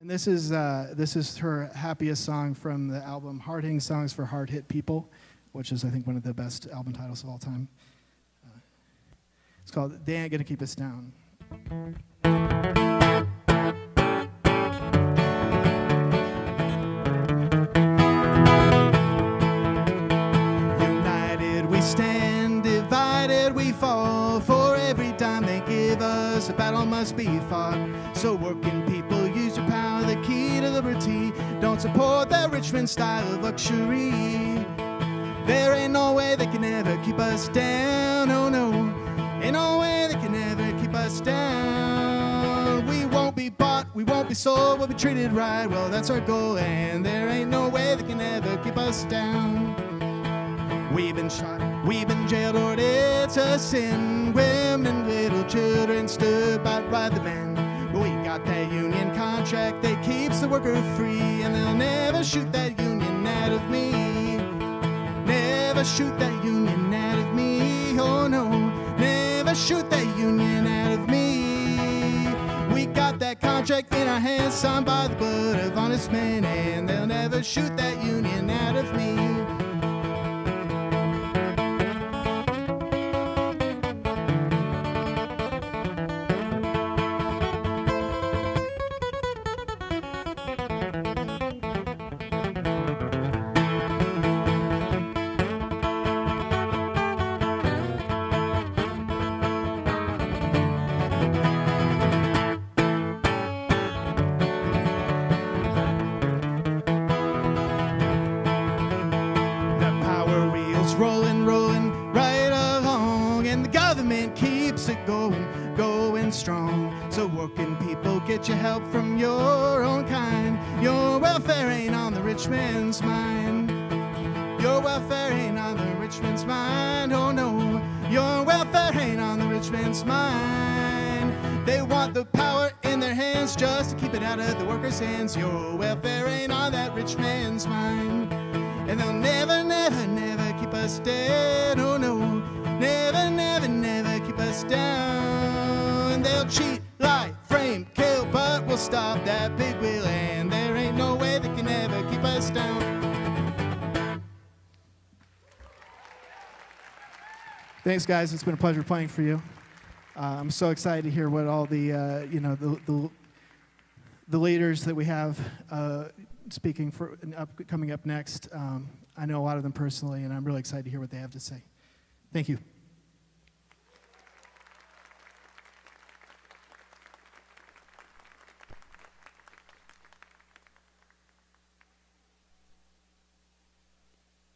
And this is her happiest song from the album Hard-Hitting Songs for Hard-Hit People, which is, I think, one of the best album titles of all time. It's called They Ain't Gonna Keep Us Down. United we stand, divided we fall. For every dime they give us, a battle must be fought. So working people, use your power, the key to liberty. Don't support that Richmond style of luxury. There ain't no way they can ever keep us down, oh no. Ain't no way they can ever keep us down. We won't be bought, we won't be sold, we'll be treated right. Well, that's our goal, and there ain't no way they can ever keep us down. We've been shot, we've been jailed, or it's a sin. Women and little children stood by the man. But we got that union contract that keeps the worker free, and they'll never shoot that union out of me. Never shoot that union out of me, oh no. Never shoot that union out of me. We got that contract in our hands, signed by the blood of honest men, and they'll never shoot that union out of me. Rolling, rolling right along, and the government keeps it going, going strong. So working people, get your help from your own kind. Your welfare ain't on the rich man's mind. Your welfare ain't on the rich man's mind, oh no. Your welfare ain't on the rich man's mind. They want the power in their hands just to keep it out of the workers' hands. Your welfare ain't on that rich man's mind. And they'll never, never, never keep us down, oh no. Never, never, never keep us down. They'll cheat, lie, frame, kill, but we'll stop that big wheel, and there ain't no way they can ever keep us down. Thanks, guys. It's been a pleasure playing for you. I'm so excited to hear what all the, the leaders that we have speaking for coming up next. I know a lot of them personally, and I'm really excited to hear what they have to say. Thank you.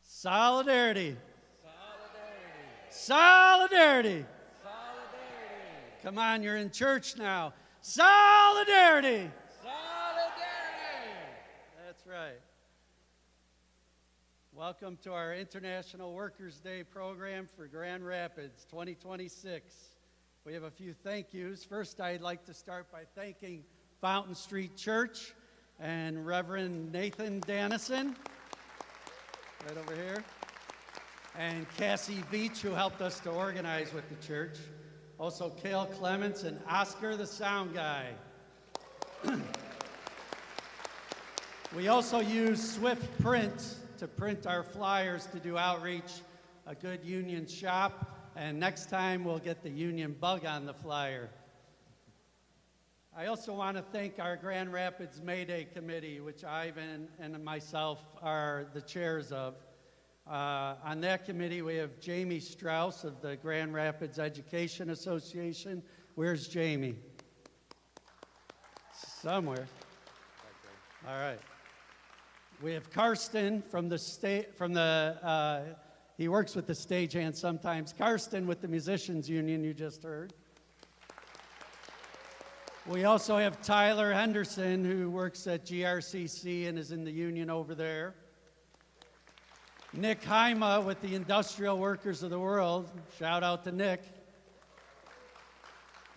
Solidarity. Solidarity. Solidarity. Solidarity. Come on, you're in church now. Solidarity. That's right. Welcome to our International Workers' Day program for Grand Rapids 2026. We have a few thank yous. First, I'd like to start by thanking Fountain Street Church and Reverend Nathan Dannison, right over here, and Cassie Beach, who helped us to organize with the church. Also, Cale Clements and Oscar, the sound guy. We also use Swift Print to print our flyers to do outreach, a good union shop, and next time we'll get the union bug on the flyer. I also want to thank our Grand Rapids May Day Committee, which Ivan and myself are the chairs of. On that committee, we have Jamie Strauss of the Grand Rapids Education Association. Where's Jamie? Somewhere. All right. We have Karsten from he works with the stagehand sometimes. Karsten with the Musicians Union you just heard. We also have Tyler Henderson, who works at GRCC and is in the union over there. Nick Haima with the Industrial Workers of the World. Shout out to Nick.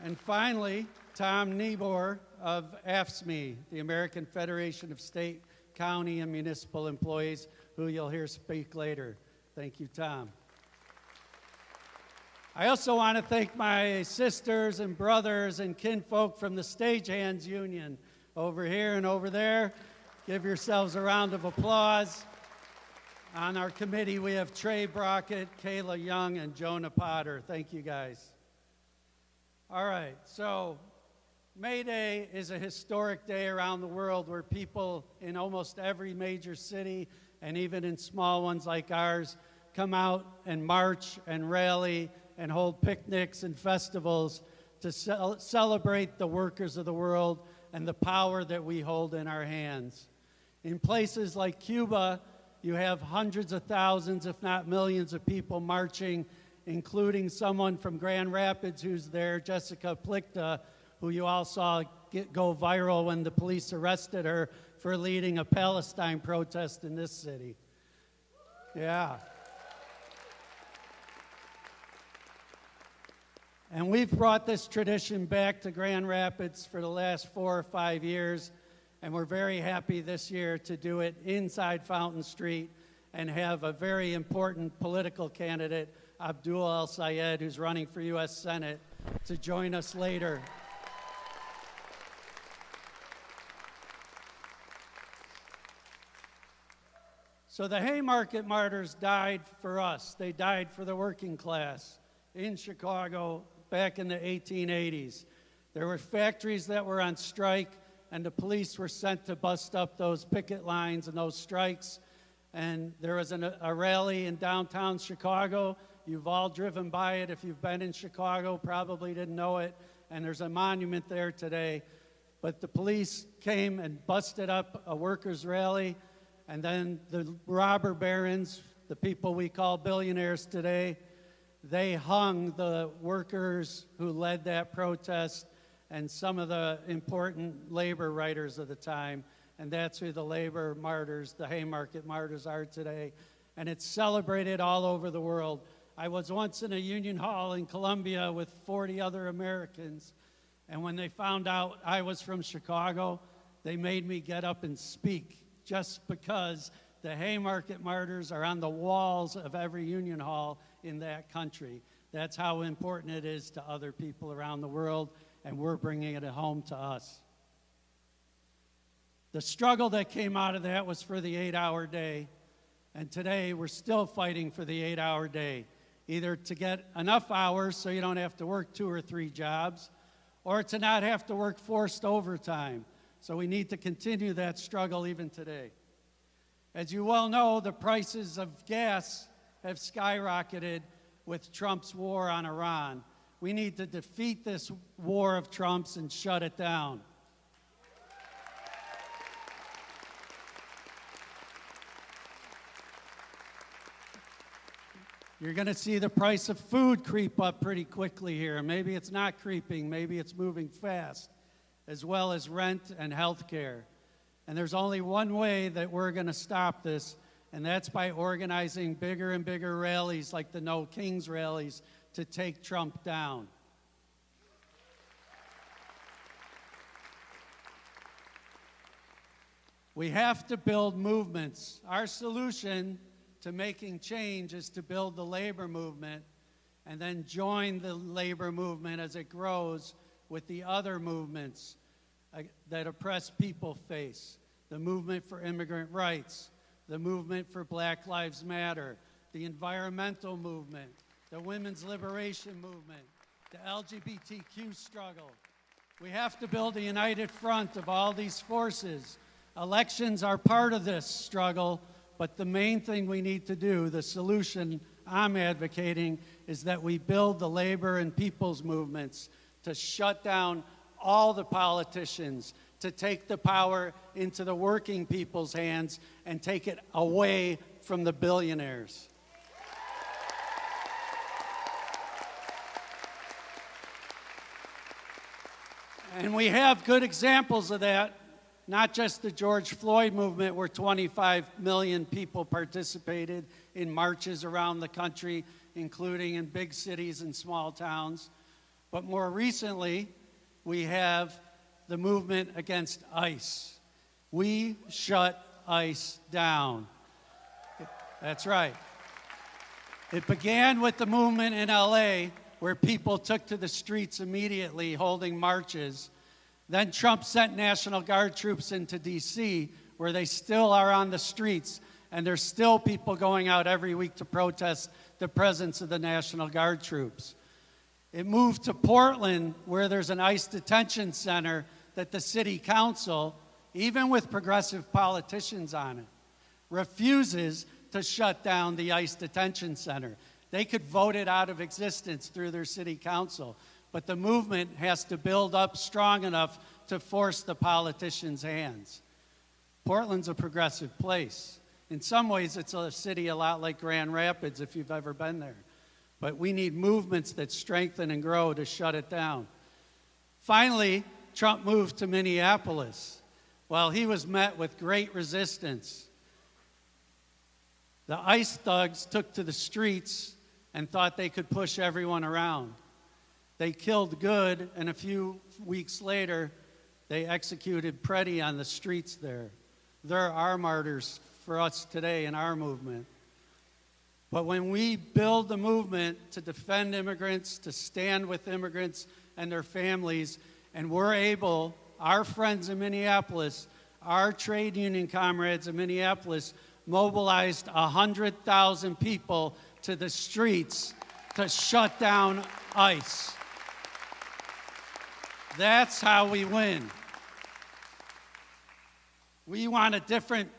And finally, Tom Niebor of AFSCME, the American Federation of State, County, and Municipal Employees, who you'll hear speak later. Thank you, Tom. I also want to thank my sisters and brothers and kinfolk from the Stagehands Union, over here and over there. Give yourselves a round of applause. On our committee, we have Trey Brockett, Kayla Young, and Jonah Potter. Thank you, guys. All right, so May Day is a historic day around the world where people in almost every major city, and even in small ones like ours, come out and march and rally and hold picnics and festivals to celebrate the workers of the world and the power that we hold in our hands. In places like Cuba, you have hundreds of thousands, if not millions of people marching, including someone from Grand Rapids who's there, Jessica Plickta, who you all saw go viral when the police arrested her for leading a Palestine protest in this city. Yeah. And we've brought this tradition back to Grand Rapids for the last 4 or 5 years, and we're very happy this year to do it inside Fountain Street and have a very important political candidate, Abdul El-Sayed, who's running for U.S. Senate, to join us later. So the Haymarket Martyrs died for us. They died for the working class in Chicago back in the 1880s. There were factories that were on strike, and the police were sent to bust up those picket lines and those strikes. And there was a rally in downtown Chicago. You've all driven by it. If you've been in Chicago, probably didn't know it. And there's a monument there today. But the police came and busted up a workers' rally. And then the robber barons, the people we call billionaires today, they hung the workers who led that protest and some of the important labor writers of the time. And that's who the labor martyrs, the Haymarket Martyrs, are today. And it's celebrated all over the world. I was once in a union hall in Columbia with 40 other Americans, and when they found out I was from Chicago, they made me get up and speak, just because the Haymarket Martyrs are on the walls of every union hall in that country. That's how important it is to other people around the world, and we're bringing it home to us. The struggle that came out of that was for the 8-hour day, and today we're still fighting for the 8-hour day, either to get enough hours so you don't have to work 2 or 3 jobs, or to not have to work forced overtime. So we need to continue that struggle even today. As you well know, the prices of gas have skyrocketed with Trump's war on Iran. We need to defeat this war of Trump's and shut it down. You're going to see the price of food creep up pretty quickly here. Maybe it's not creeping, maybe it's moving fast, as well as rent and health care. And there's only one way that we're going to stop this, and that's by organizing bigger and bigger rallies like the No Kings rallies to take Trump down. We have to build movements. Our solution to making change is to build the labor movement and then join the labor movement as it grows with the other movements that oppressed people face. The movement for immigrant rights, the movement for Black Lives Matter, the environmental movement, the women's liberation movement, the LGBTQ struggle. We have to build a united front of all these forces. Elections are part of this struggle, but the main thing we need to do, the solution I'm advocating, is that we build the labor and people's movements to shut down all the politicians, to take the power into the working people's hands and take it away from the billionaires. And we have good examples of that. Not just the George Floyd movement, where 25 million people participated in marches around the country, including in big cities and small towns. But more recently, we have the movement against ICE. We shut ICE down. That's right. It began with the movement in LA, where people took to the streets immediately holding marches. Then Trump sent National Guard troops into D.C., where they still are on the streets, and there's still people going out every week to protest the presence of the National Guard troops. It moved to Portland, where there's an ICE detention center that the city council, even with progressive politicians on it, refuses to shut down the ICE detention center. They could vote it out of existence through their city council, but the movement has to build up strong enough to force the politicians' hands. Portland's a progressive place. In some ways, it's a city a lot like Grand Rapids, if you've ever been there. But we need movements that strengthen and grow to shut it down. Finally, Trump moved to Minneapolis. Well, he was met with great resistance. The ICE thugs took to the streets and thought they could push everyone around. They killed Good, and a few weeks later, they executed Preddy on the streets there. There are martyrs for us today in our movement. But when we build the movement to defend immigrants, to stand with immigrants and their families, and we're able, our friends in Minneapolis, our trade union comrades in Minneapolis, mobilized 100,000 people to the streets to shut down ICE. That's how we win. We want a different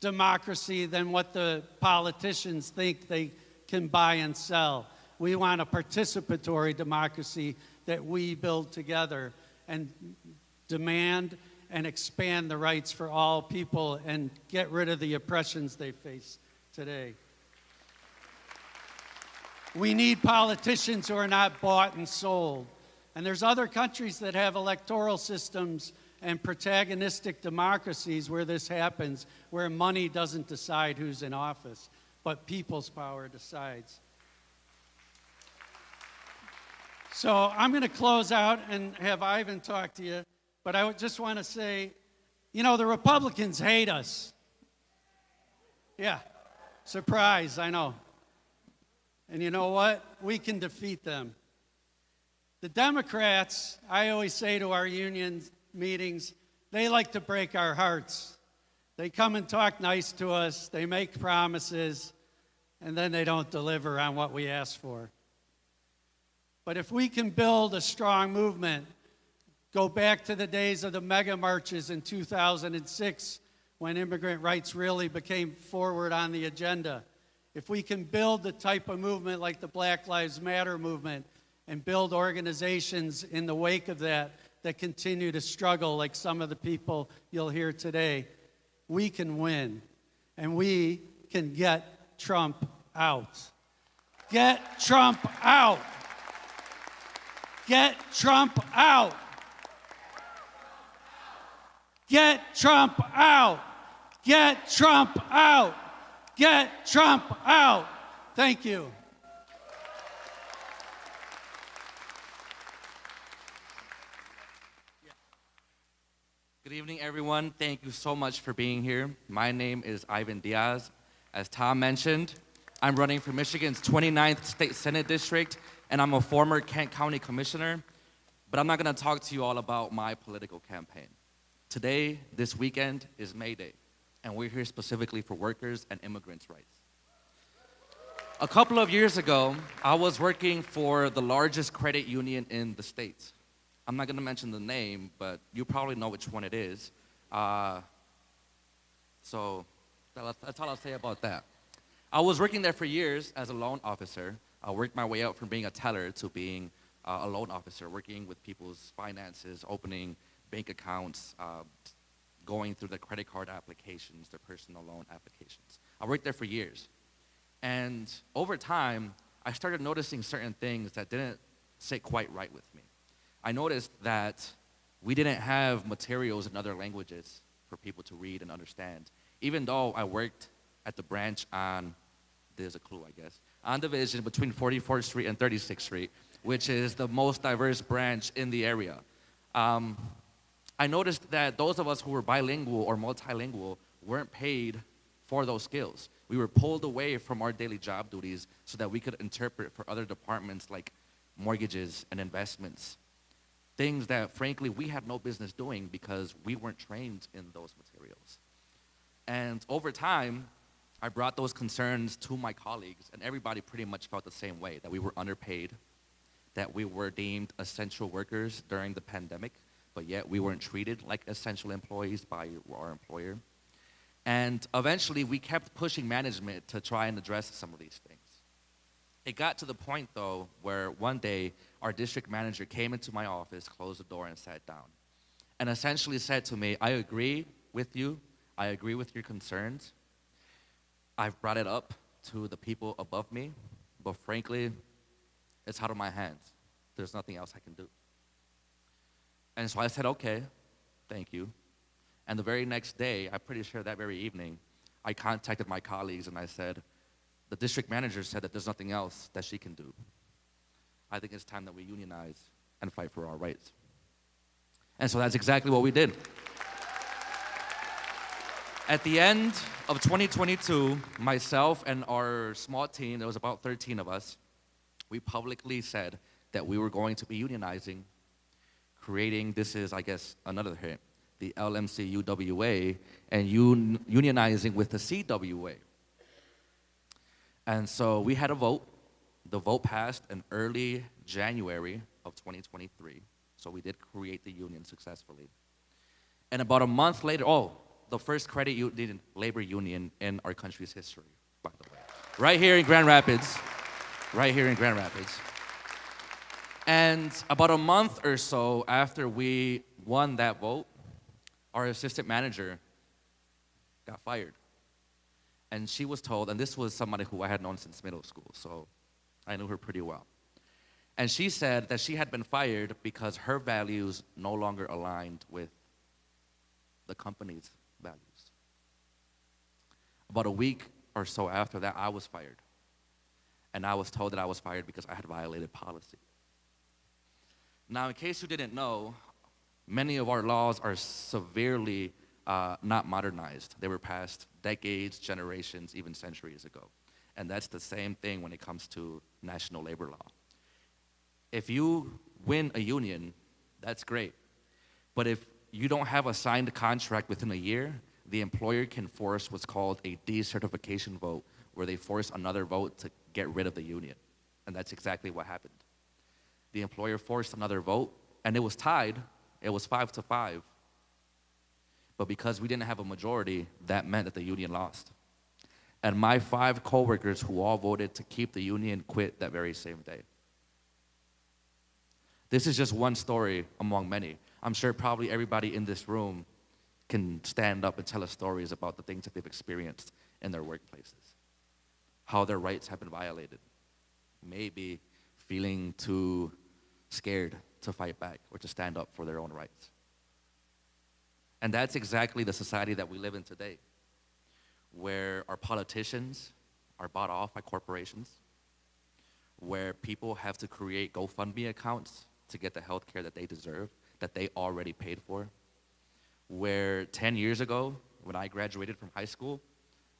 democracy than what the politicians think they can buy and sell. We want a participatory democracy that we build together and demand and expand the rights for all people and get rid of the oppressions they face today. We need politicians who are not bought and sold. And there's other countries that have electoral systems and protagonistic democracies where this happens, where money doesn't decide who's in office, but people's power decides. So I'm going to close out and have Ivan talk to you, but I just want to say, you know, the Republicans hate us. Yeah, surprise, I know. And you know what? We can defeat them. The Democrats, I always say to our union meetings, they like to break our hearts. They come and talk nice to us, they make promises, and then they don't deliver on what we ask for. But if we can build a strong movement, go back to the days of the mega marches in 2006 when immigrant rights really became forward on the agenda. If we can build the type of movement like the Black Lives Matter movement and build organizations in the wake of that that continue to struggle like some of the people you'll hear today, we can win, and we can get Trump out. Get Trump out. Get Trump out. Get Trump out. Get Trump out. Get Trump out. Thank you. Good evening, everyone. Thank you so much for being here. My name is Ivan Diaz. As Tom mentioned, I'm running for Michigan's 29th State Senate District, and I'm a former Kent County Commissioner, but I'm not going to talk to you all about my political campaign. Today, this weekend, is May Day, and we're here specifically for workers and immigrants' rights. A couple of years ago, I was working for the largest credit union in the States. I'm not going to mention the name, but you probably know which one it is. So that's all I'll say about that. I was working there for years as a loan officer. I worked my way up from being a teller to being a loan officer, working with people's finances, opening bank accounts, going through the credit card applications, their personal loan applications. I worked there for years. And over time, I started noticing certain things that didn't sit quite right with me. I noticed that we didn't have materials in other languages for people to read and understand. Even though I worked at the branch on, there's a clue, I guess, on division between 44th Street and 36th Street, which is the most diverse branch in the area. I noticed that those of us who were bilingual or multilingual weren't paid for those skills. We were pulled away from our daily job duties so that we could interpret for other departments like mortgages and investments. things that, frankly, we had no business doing because we weren't trained in those materials. And over time, I brought those concerns to my colleagues, and everybody pretty much felt the same way, that we were underpaid, that we were deemed essential workers during the pandemic, but yet we weren't treated like essential employees by our employer. And eventually, we kept pushing management to try and address some of these things. It got to the point, though, where one day, our district manager came into my office, closed the door, and sat down, and essentially said to me, I agree with you. I agree with your concerns. I've brought it up to the people above me, but frankly, it's out of my hands. There's nothing else I can do. And so I said, okay, thank you. And the very next day, I'm pretty sure that very evening, I contacted my colleagues and I said, the district manager said that there's nothing else that she can do. I think it's time that we unionize and fight for our rights. And so that's exactly what we did. At the end of 2022, myself and our small team, there was about 13 of us, we publicly said that we were going to be unionizing, creating, this is, I guess, another hint, the LMCUWA, and unionizing with the CWA. And so we had a vote. The vote passed in early January of 2023. So we did create the union successfully. And about a month later, the first credit union, labor union in our country's history, by the way. Right here in Grand Rapids. Right here in Grand Rapids. And about a month or so after we won that vote, our assistant manager got fired. And she was told, and this was somebody who I had known since middle school, so I knew her pretty well. And she said that she had been fired because her values no longer aligned with the company's values. About a week or so after that, I was fired. And I was told that I was fired because I had violated policy. Now, in case you didn't know, many of our laws are severely not modernized. They were passed decades, generations, even centuries ago. And that's the same thing when it comes to national labor law. If you win a union, that's great. But if you don't have a signed contract within a year, the employer can force what's called a decertification vote, where they force another vote to get rid of the union. And that's exactly what happened. The employer forced another vote, and it was tied. It was 5-5. But because we didn't have a majority, that meant that the union lost. And my 5 coworkers who all voted to keep the union quit that very same day. This is just one story among many. I'm sure probably everybody in this room can stand up and tell us stories about the things that they've experienced in their workplaces, how their rights have been violated, maybe feeling too scared to fight back or to stand up for their own rights. And that's exactly the society that we live in today, where our politicians are bought off by corporations, where people have to create GoFundMe accounts to get the health care that they deserve, that they already paid for, where 10 years ago, when I graduated from high school,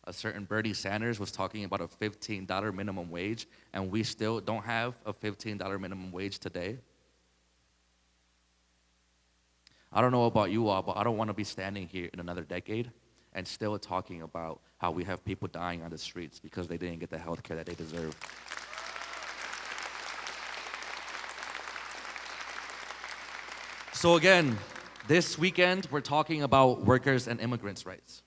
a certain Bernie Sanders was talking about a $15 minimum wage, and we still don't have a $15 minimum wage today. I don't know about you all, but I don't want to be standing here in another decade and still talking about how we have people dying on the streets because they didn't get the health care that they deserve. So again, this weekend, we're talking about workers and immigrants' rights.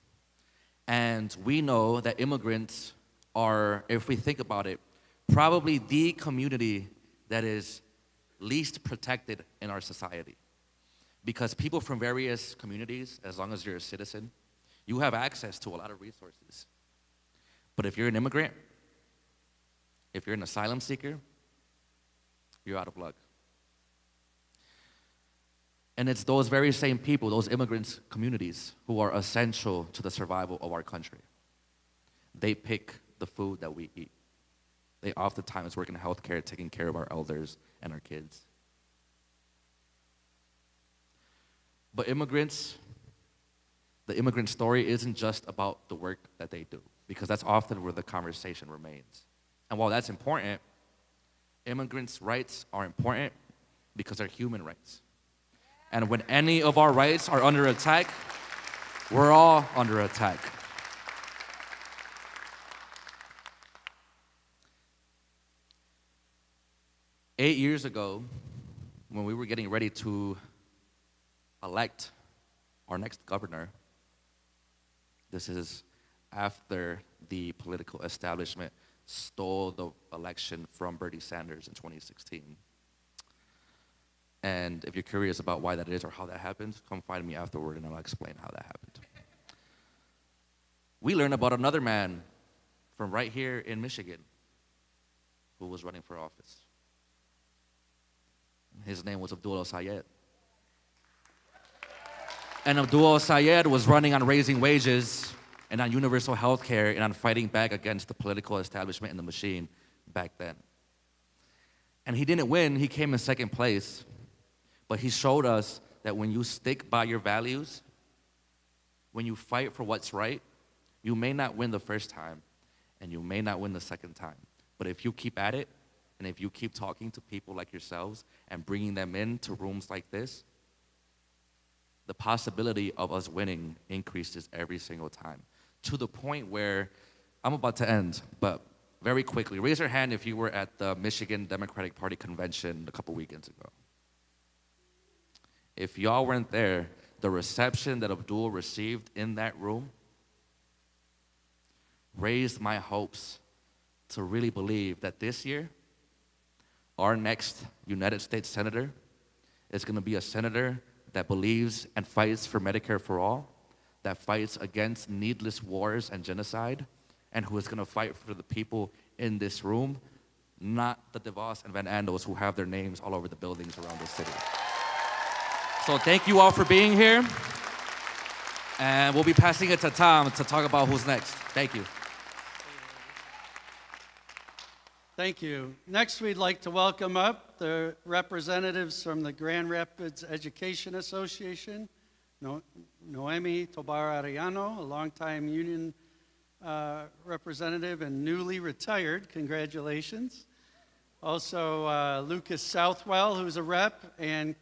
And we know that immigrants are, if we think about it, probably the community that is least protected in our society. Because people from various communities, as long as you're a citizen, you have access to a lot of resources. But if you're an immigrant, if you're an asylum seeker, you're out of luck. And it's those very same people, those immigrants' communities, who are essential to the survival of our country. They pick the food that we eat. They oftentimes work in healthcare, taking care of our elders and our kids. But immigrants, the immigrant story isn't just about the work that they do, because that's often where the conversation remains. And while that's important, immigrants' rights are important because they're human rights. And when any of our rights are under attack, we're all under attack. Eight years ago, when we were getting ready to elect our next governor, this is after the political establishment stole the election from Bernie Sanders in 2016. And if you're curious about why that is or how that happened, come find me afterward and I'll explain how that happened. We learned about another man from right here in Michigan who was running for office. His name was Abdul El-Sayed. And Abdul El-Sayed was running on raising wages and on universal health care and on fighting back against the political establishment and the machine back then. And he didn't win, he came in second place. But he showed us that when you stick by your values, when you fight for what's right, you may not win the first time, and you may not win the second time. But if you keep at it, and if you keep talking to people like yourselves and bringing them into rooms like this, the possibility of us winning increases every single time. To the point where, I'm about to end, but very quickly, raise your hand if you were at the Michigan Democratic Party convention a couple weekends ago. If y'all weren't there, the reception that Abdul received in that room raised my hopes to really believe that this year, our next United States Senator is going to be a senator that believes and fights for Medicare for all, that fights against needless wars and genocide, and who is going to fight for the people in this room, not the DeVos and Van Andels who have their names all over the buildings around the city. So thank you all for being here. And we'll be passing it to Tom to talk about who's next. Thank you. Thank you. Next, we'd like to welcome up the representatives from the Grand Rapids Education Association, Noemi Tobar Arellano, a longtime union representative and newly retired. Congratulations. Also, Lucas Southwell, who's a rep, and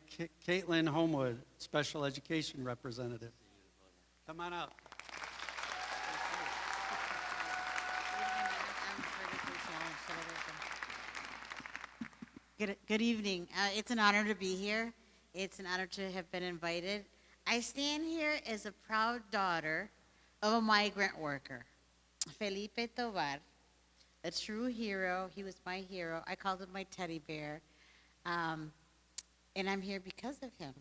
Caitlin Homewood, special education representative. Come on out. Good evening. It's an honor to be here. It's an honor to have been invited. I stand here as a proud daughter of a migrant worker, Felipe Tovar, a true hero. He was my hero. I called him my teddy bear. And I'm here because of him.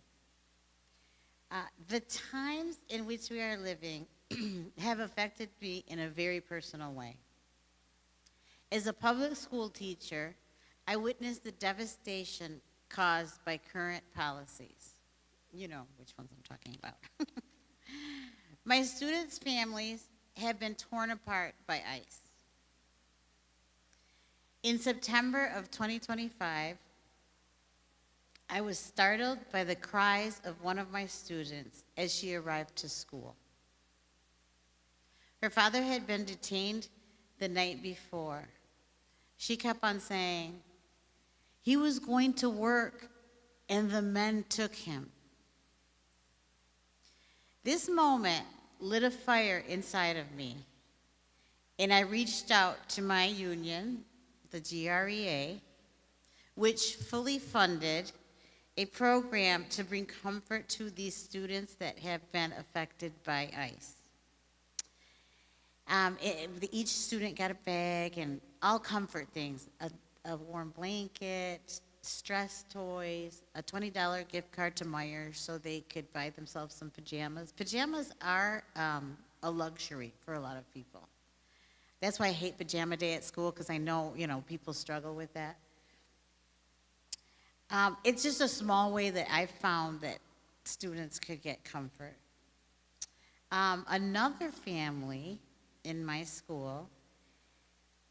The times in which we are living have affected me in a very personal way. As a public school teacher, I witnessed the devastation caused by current policies. You know which ones I'm talking about. My students' families have been torn apart by ICE. In September of 2025, I was startled by the cries of one of my students as she arrived to school. Her father had been detained the night before. She kept on saying, "He was going to work and the men took him." This moment lit a fire inside of me, and I reached out to my union, the GREA, which fully funded a program to bring comfort to these students that have been affected by ICE. Each student got a bag and all comfort things, a warm blanket, stress toys, a $20 gift card to Meijer so they could buy themselves some pajamas. Pajamas are a luxury for a lot of people. That's why I hate pajama day at school, because I know, people struggle with that. It's just a small way that I found that students could get comfort. Another family in my school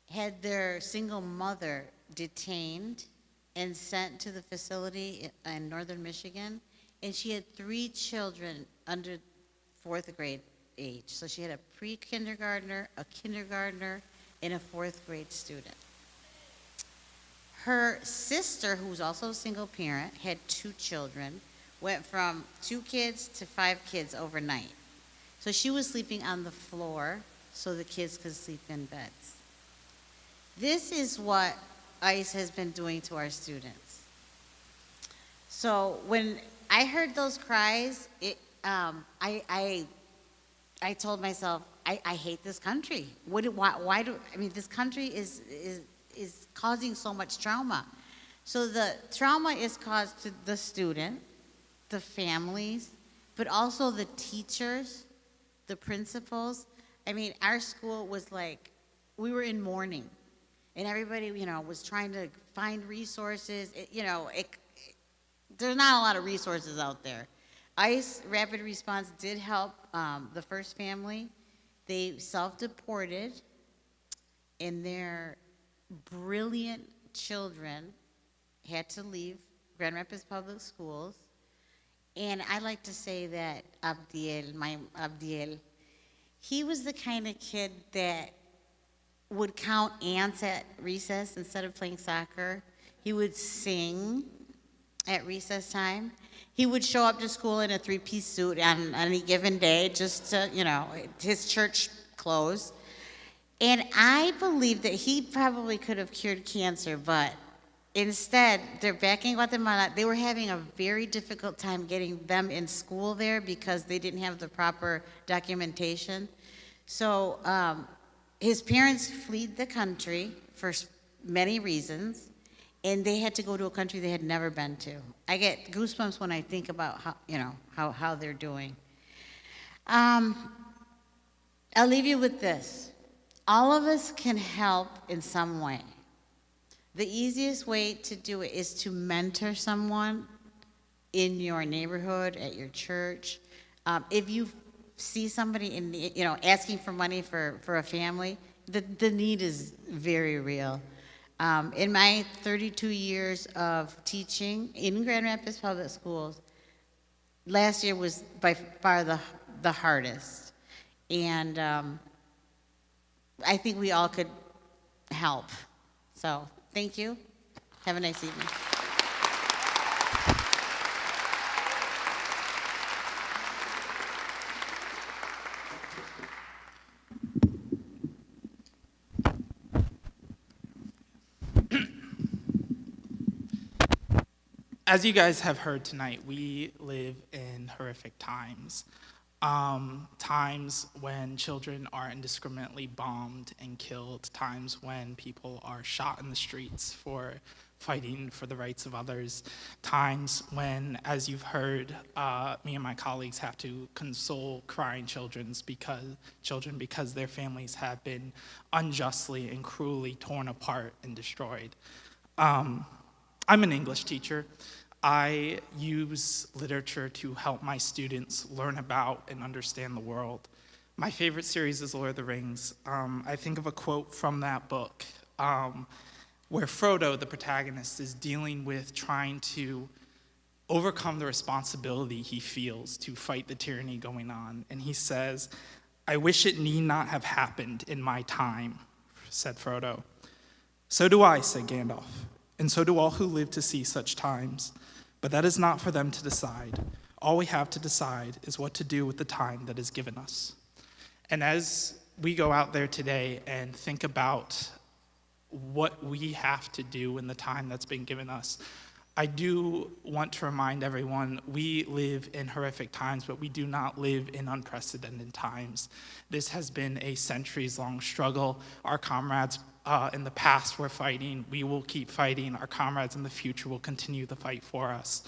had their single mother detained and sent to the facility in northern Michigan, and she had 3 children under 4th grade age. So she had a pre-kindergartner, a kindergartner, and a 4th grade student. Her sister, who's also a single parent, had 2 children, went from 2 kids to 5 kids overnight. So she was sleeping on the floor so the kids could sleep in beds. This is what ICE has been doing to our students. So when I heard those cries, I told myself, I hate this country. This country is causing so much trauma. So the trauma is caused to the student, the families, but also the teachers, the principals. I mean, our school was like, we were in mourning, and everybody, was trying to find resources. There's not a lot of resources out there. ICE Rapid Response did help the first family. They self-deported, and their brilliant children had to leave Grand Rapids Public Schools. And I like to say that Abdul, he was the kind of kid that would count ants at recess instead of playing soccer. He would sing at recess time. He would show up to school in a 3-piece suit on any given day, just to, his church clothes. And I believe that he probably could have cured cancer, but instead, they're back in Guatemala. They were having a very difficult time getting them in school there because they didn't have the proper documentation. So his parents fled the country for many reasons, and they had to go to a country they had never been to. I get goosebumps when I think about how they're doing. I'll leave you with this. All of us can help in some way. The easiest way to do it is to mentor someone in your neighborhood, at your church. If you see somebody asking for money for a family, the need is very real. In my 32 years of teaching in Grand Rapids Public Schools, last year was by far the hardest. And I think we all could help. So thank you. Have a nice evening. As you guys have heard tonight, we live in horrific times. Times when children are indiscriminately bombed and killed, times when people are shot in the streets for fighting for the rights of others, times when, as you've heard, me and my colleagues have to console crying children because their families have been unjustly and cruelly torn apart and destroyed. I'm an English teacher. I use literature to help my students learn about and understand the world. My favorite series is Lord of the Rings. I think of a quote from that book where Frodo, the protagonist, is dealing with trying to overcome the responsibility he feels to fight the tyranny going on. And he says, "I wish it need not have happened in my time," said Frodo. "So do I," said Gandalf, "and so do all who live to see such times. But that is not for them to decide. All we have to decide is what to do with the time that is given us." And as we go out there today and think about what we have to do in the time that's been given us, I do want to remind everyone we live in horrific times, but we do not live in unprecedented times. This has been a centuries-long struggle. Our comrades in the past were fighting. We will keep fighting. Our comrades in the future will continue the fight for us.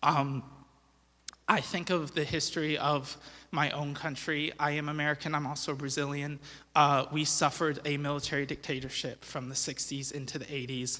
I think of the history of my own country. I am American. I'm also Brazilian. We suffered a military dictatorship from the 60s into the 80s,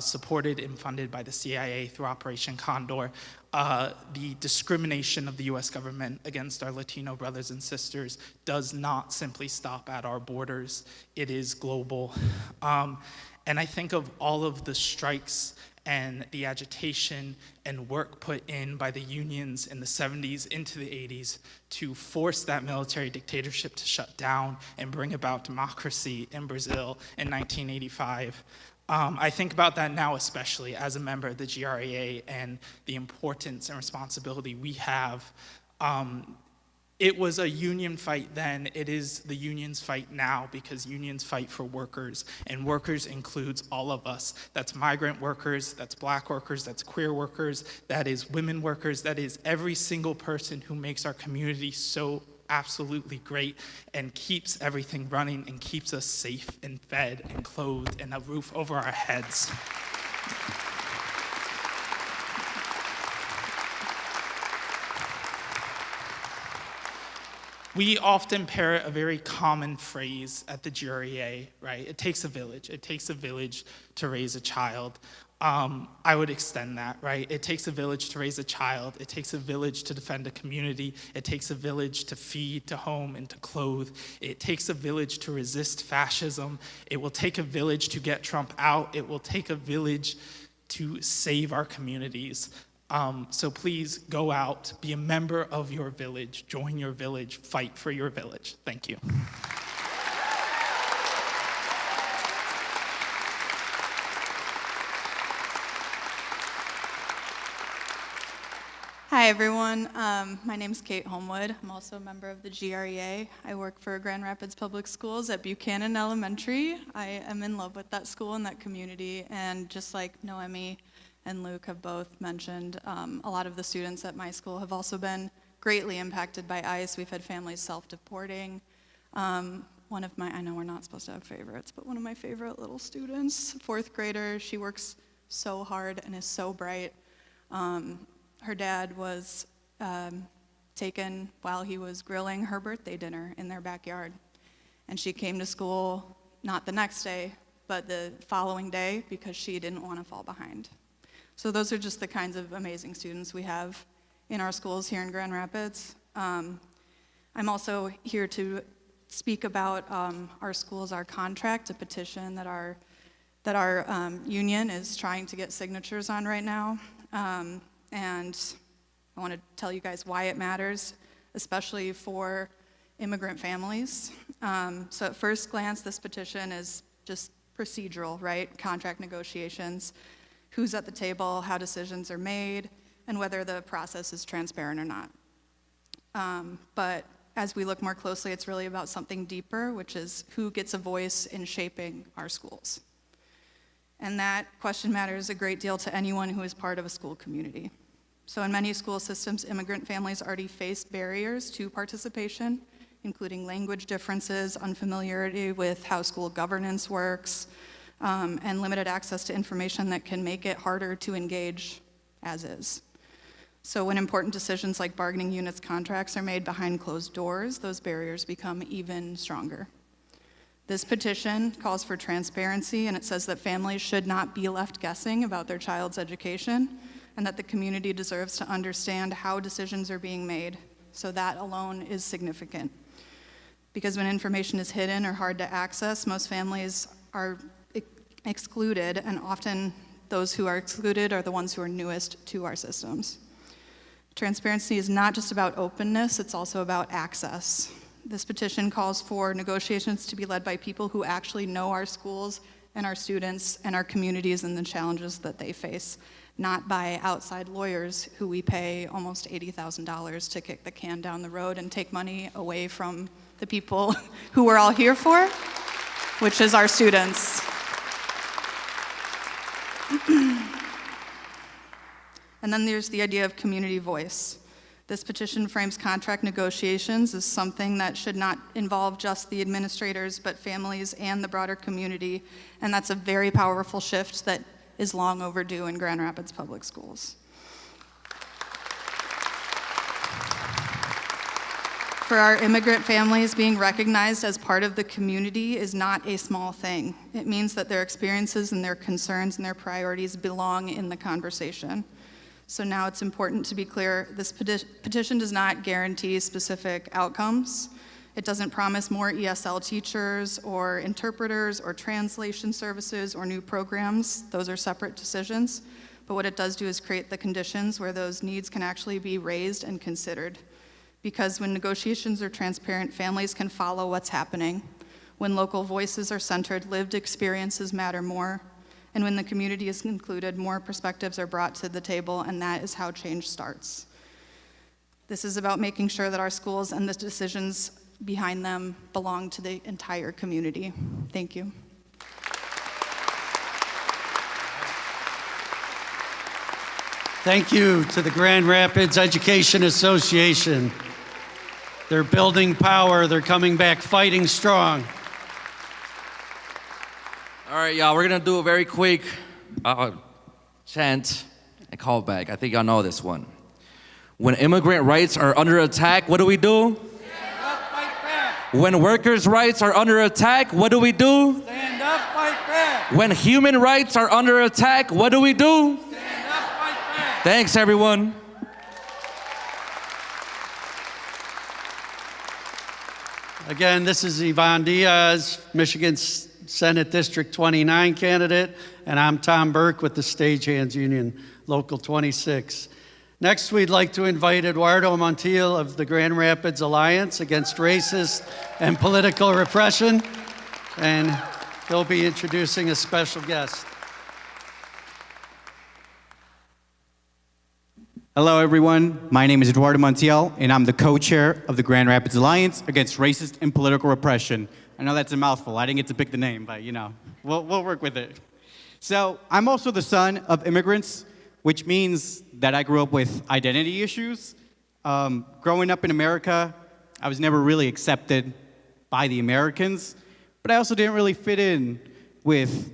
supported and funded by the CIA through Operation Condor. The discrimination of the US government against our Latino brothers and sisters does not simply stop at our borders. It is global. And I think of all of the strikes and the agitation and work put in by the unions in the 70s into the 80s to force that military dictatorship to shut down and bring about democracy in Brazil in 1985. I think about that now, especially as a member of the GREA, and the importance and responsibility we have. It was a union fight then, it is the union's fight now, because unions fight for workers, and workers includes all of us. That's migrant workers, that's black workers, that's queer workers, that is women workers, that is every single person who makes our community so absolutely great and keeps everything running and keeps us safe and fed and clothed and a roof over our heads. We often parrot a very common phrase at the GREA, right? It takes a village. It takes a village to raise a child. I would extend that, right? It takes a village to raise a child. It takes a village to defend a community. It takes a village to feed, to home, and to clothe. It takes a village to resist fascism. It will take a village to get Trump out. It will take a village to save our communities. So please go out, be a member of your village, join your village, fight for your village. Thank you. Hi, everyone. My name is Kate Homewood. I'm also a member of the GREA. I work for Grand Rapids Public Schools at Buchanan Elementary. I am in love with that school and that community, and just like Noemi and Luke have both mentioned, a lot of the students at my school have also been greatly impacted by ICE. We've had families self-deporting. One of my, I know we're not supposed to have favorites, but one of my favorite little students, fourth grader, she works so hard and is so bright. Her dad was taken while he was grilling her birthday dinner in their backyard. And she came to school, not the next day, but the following day, because she didn't want to fall behind. So those are just the kinds of amazing students we have in our schools here in Grand Rapids. I'm also here to speak about our schools, our contract, a petition that our union is trying to get signatures on right now. And I want to tell you guys why it matters, especially for immigrant families. So at first glance, this petition is just procedural, right? Contract negotiations, who's at the table, how decisions are made, and whether the process is transparent or not. But as we look more closely, it's really about something deeper, which is who gets a voice in shaping our schools. And that question matters a great deal to anyone who is part of a school community. So in many school systems, immigrant families already face barriers to participation, including language differences, unfamiliarity with how school governance works, and limited access to information that can make it harder to engage as is. So when important decisions like bargaining units contracts are made behind closed doors, those barriers become even stronger. This petition calls for transparency, and it says that families should not be left guessing about their child's education, and that the community deserves to understand how decisions are being made. So that alone is significant. Because when information is hidden or hard to access, most families are excluded, and often those who are excluded are the ones who are newest to our systems. Transparency is not just about openness, it's also about access. This petition calls for negotiations to be led by people who actually know our schools and our students and our communities and the challenges that they face, not by outside lawyers who we pay almost $80,000 to kick the can down the road and take money away from the people who we're all here for, which is our students. And then there's the idea of community voice. This petition frames contract negotiations as something that should not involve just the administrators, but families and the broader community. And that's a very powerful shift that is long overdue in Grand Rapids Public Schools. For our immigrant families, being recognized as part of the community is not a small thing. It means that their experiences and their concerns and their priorities belong in the conversation. So now it's important to be clear, this petition does not guarantee specific outcomes. It doesn't promise more ESL teachers or interpreters or translation services or new programs. Those are separate decisions. But what it does do is create the conditions where those needs can actually be raised and considered. Because when negotiations are transparent, families can follow what's happening. When local voices are centered, lived experiences matter more. And when the community is included, more perspectives are brought to the table, and that is how change starts. This is about making sure that our schools and the decisions behind them belong to the entire community. Thank you. Thank you to the Grand Rapids Education Association. They're building power. They're coming back fighting strong. All right, y'all, we're gonna do a very quick chant and call back. I think y'all know this one. When immigrant rights are under attack, what do we do? Stand up, fight back. When workers' rights are under attack, what do we do? Stand up, fight back. When human rights are under attack, what do we do? Stand up, fight back. Thanks, everyone. Again, this is Yvonne Diaz, Michigan Senate District 29 candidate, and I'm Tom Burke with the Stagehands Union, Local 26. Next, we'd like to invite Eduardo Montiel of the Grand Rapids Alliance Against Racist and Political Repression, and he'll be introducing a special guest. Hello, everyone. My name is Eduardo Montiel, and I'm the co-chair of the Grand Rapids Alliance Against Racist and Political Repression. I know that's a mouthful. I didn't get to pick the name, but we'll work with it. So I'm also the son of immigrants, which means that I grew up with identity issues. Growing up in America, I was never really accepted by the Americans, but I also didn't really fit in with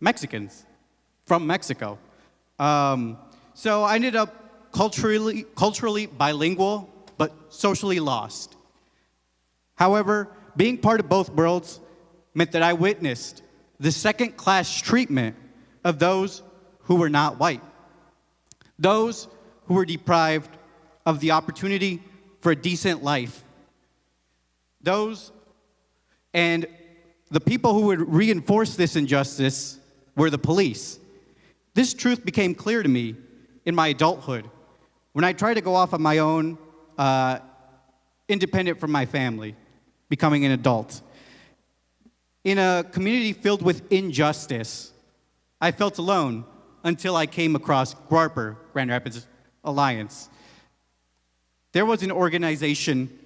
Mexicans from Mexico. So I ended up culturally bilingual, but socially lost. However, being part of both worlds meant that I witnessed the second-class treatment of those who were not white, those who were deprived of the opportunity for a decent life, and the people who would reinforce this injustice were the police. This truth became clear to me in my adulthood when I tried to go off on my own, independent from my family, becoming an adult. In a community filled with injustice, I felt alone until I came across GRARPR, Grand Rapids Alliance. There was an organization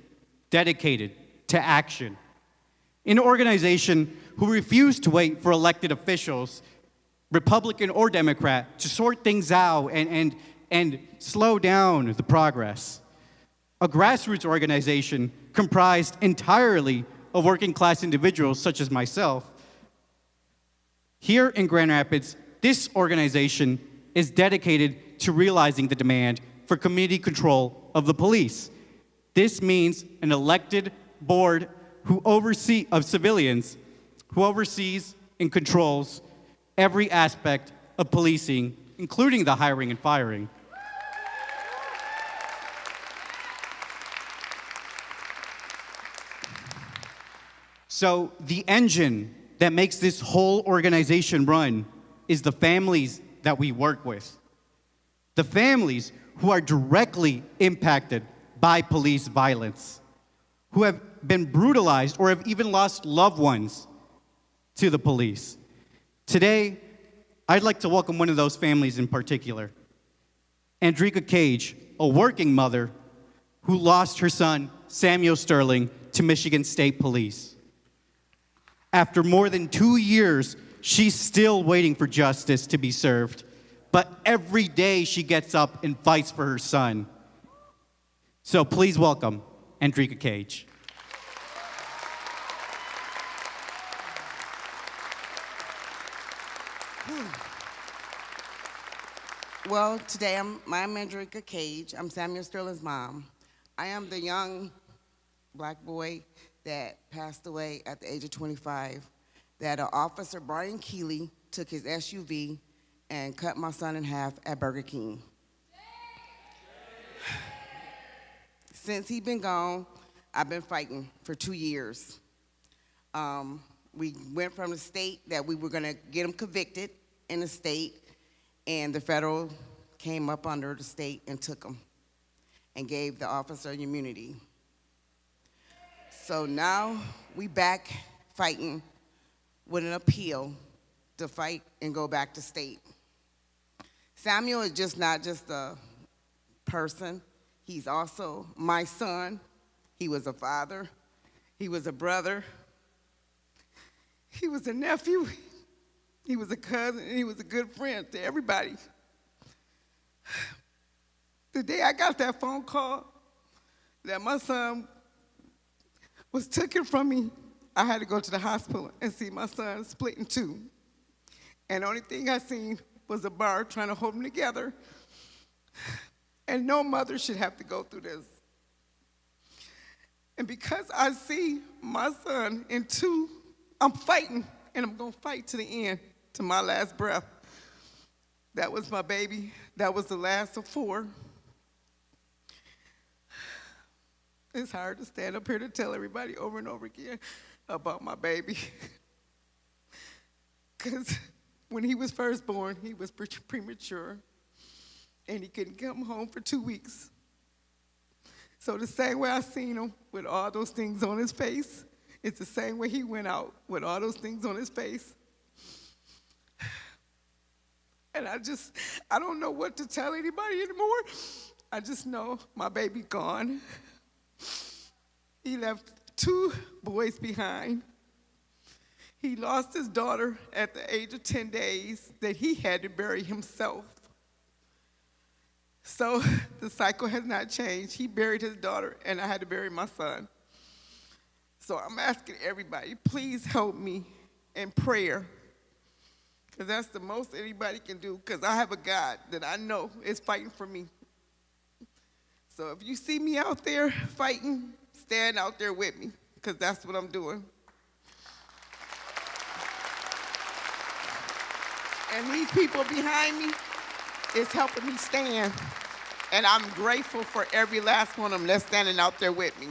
dedicated to action, an organization who refused to wait for elected officials, Republican or Democrat, to sort things out and slow down the progress. A grassroots organization comprised entirely of working-class individuals such as myself. Here in Grand Rapids, this organization is dedicated to realizing the demand for community control of the police. This means an elected board of civilians who oversees and controls every aspect of policing, including the hiring and firing. So the engine that makes this whole organization run is the families that we work with. The families who are directly impacted by police violence, who have been brutalized or have even lost loved ones to the police. Today, I'd like to welcome one of those families in particular. Andrika Cage, a working mother who lost her son, Samuel Sterling, to Michigan State Police. After more than 2 years, she's still waiting for justice to be served. But every day she gets up and fights for her son. So please welcome Andrika Cage. Well, today I'm Andrika Cage. I'm Samuel Sterling's mom. I am the young black boy that passed away at the age of 25, that Officer Brian Keeley took his SUV and cut my son in half at Burger King. Since he's been gone, I've been fighting for 2 years. We went from the state that we were gonna get him convicted in the state, and the federal came up under the state and took him and gave the officer immunity. So now we back fighting with an appeal to fight and go back to state. Samuel is just not just a person. He's also my son. He was a father. He was a brother. He was a nephew. He was a cousin, and he was a good friend to everybody. The day I got that phone call that my son was taken from me, I had to go to the hospital and see my son split in two. And the only thing I seen was a bar trying to hold them together. And no mother should have to go through this. And because I see my son in two, I'm fighting, and I'm gonna fight to the end, to my last breath. That was my baby. That was the last of four. It's hard to stand up here to tell everybody over and over again about my baby. Because when he was first born, he was premature, and he couldn't come home for 2 weeks. So the same way I seen him with all those things on his face, it's the same way he went out with all those things on his face. And I don't know what to tell anybody anymore. I just know my baby gone. He left 2 boys behind. He lost his daughter at the age of 10 days that he had to bury himself. So the cycle has not changed. He buried his daughter, and I had to bury my son. So I'm asking everybody, please help me in prayer, because that's the most anybody can do, because I have a God that I know is fighting for me. So if you see me out there fighting, stand out there with me, because that's what I'm doing. And these people behind me is helping me stand. And I'm grateful for every last one of them that's standing out there with me.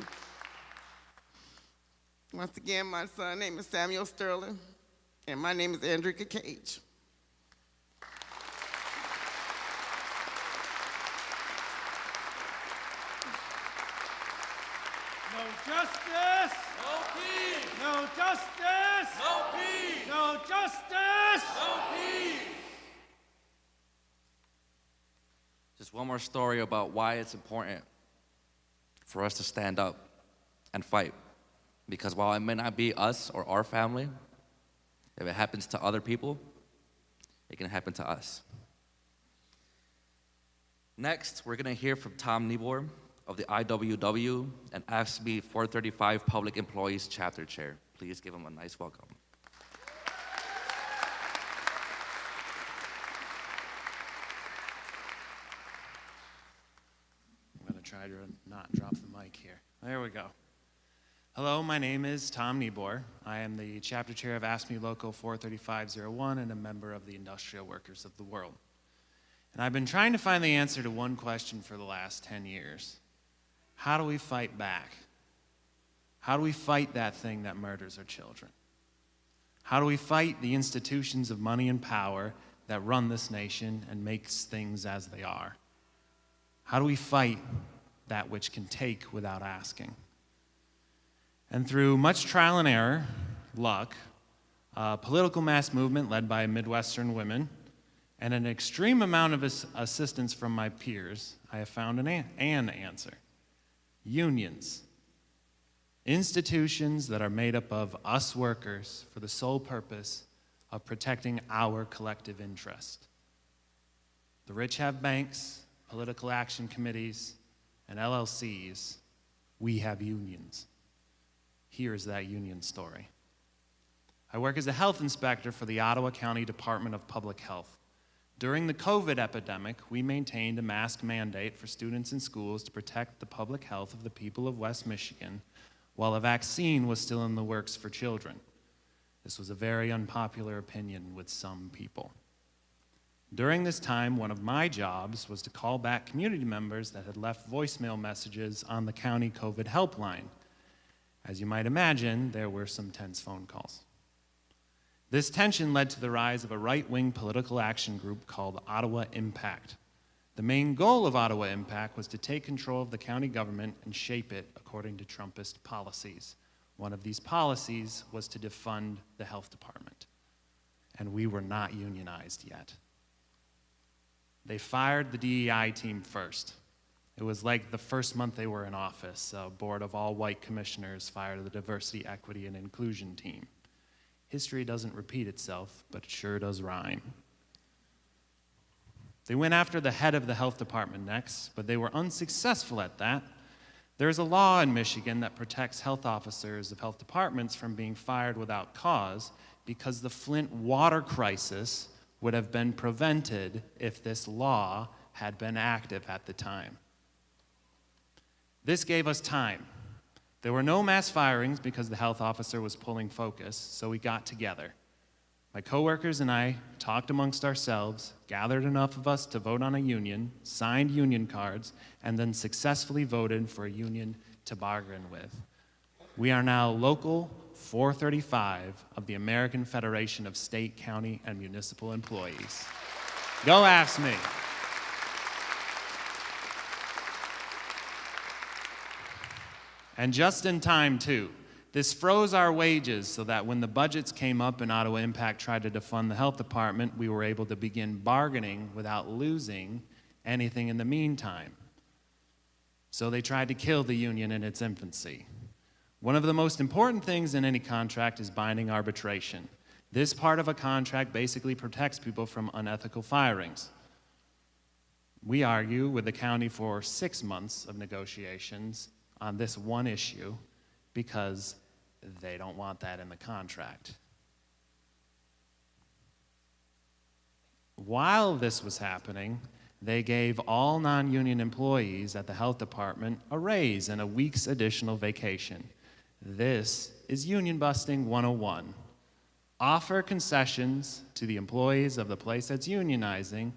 Once again, my son's name is Samuel Sterling, and my name is Andrika Cage. No justice! No peace! No justice! No peace! No justice! No peace! Just one more story about why it's important for us to stand up and fight. Because while it may not be us or our family, if it happens to other people, it can happen to us. Next, we're going to hear from Tom Niebuhr of the IWW and AFSCME 435 Public Employees Chapter Chair. Please give him a nice welcome. I'm going to try to not drop the mic here. There we go. Hello, my name is Tom Niebuhr. I am the chapter chair of AFSCME Local 43501 and a member of the Industrial Workers of the World. And I've been trying to find the answer to one question for the last 10 years. How do we fight back? How do we fight that thing that murders our children? How do we fight the institutions of money and power that run this nation and makes things as they are? How do we fight that which can take without asking? And through much trial and error, luck, a political mass movement led by Midwestern women, and an extreme amount of assistance from my peers, I have found an answer. Unions. Institutions that are made up of us workers for the sole purpose of protecting our collective interest. The rich have banks, political action committees, and LLCs. We have unions. Here's that union story. I work as a health inspector for the Ottawa County Department of Public Health. During the COVID epidemic, we maintained a mask mandate for students in schools to protect the public health of the people of West Michigan, while a vaccine was still in the works for children. This was a very unpopular opinion with some people. During this time, one of my jobs was to call back community members that had left voicemail messages on the county COVID helpline. As you might imagine, there were some tense phone calls. This tension led to the rise of a right-wing political action group called Ottawa Impact. The main goal of Ottawa Impact was to take control of the county government and shape it according to Trumpist policies. One of these policies was to defund the health department. and we were not unionized yet. They fired the DEI team first. It was like the first month they were in office, a board of all-white commissioners fired the diversity, equity, and inclusion team. History doesn't repeat itself, but it sure does rhyme. They went after the head of the health department next, but they were unsuccessful at that. There's a law in Michigan that protects health officers of health departments from being fired without cause because the Flint water crisis would have been prevented if this law had been active at the time. This gave us time. There were no mass firings because the health officer was pulling focus, so we got together. My coworkers and I talked amongst ourselves, gathered enough of us to vote on a union, signed union cards, and then successfully voted for a union to bargain with. We are now Local 435 of the American Federation of State, County, and Municipal Employees. Go AFSCME. And just in time, too. This froze our wages so that when the budgets came up and Ottawa Impact tried to defund the health department, we were able to begin bargaining without losing anything in the meantime. So they tried to kill the union in its infancy. One of the most important things in any contract is binding arbitration. This part of a contract basically protects people from unethical firings. We argue with the county for 6 months of negotiations on this one issue because they don't want that in the contract. While this was happening, they gave all non-union employees at the health department a raise and a week's additional vacation. This is union busting 101. Offer concessions to the employees of the place that's unionizing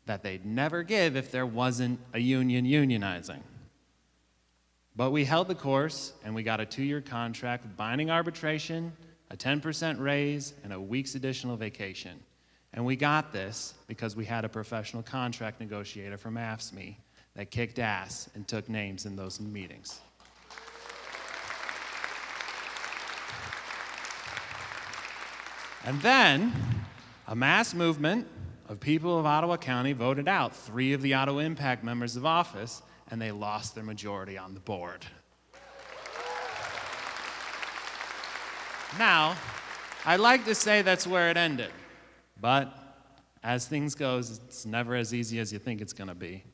that they'd never give if there wasn't a union unionizing. But we held the course, and we got a 2-year contract with binding arbitration, a 10% raise, and a week's additional vacation. And we got this because we had a professional contract negotiator from AFSCME that kicked ass and took names in those meetings. And then, a mass movement of people of Ottawa County voted out 3 of the Ottawa Impact members of office, and they lost their majority on the board. Now, I'd like to say that's where it ended, but as things go, it's never as easy as you think it's gonna be.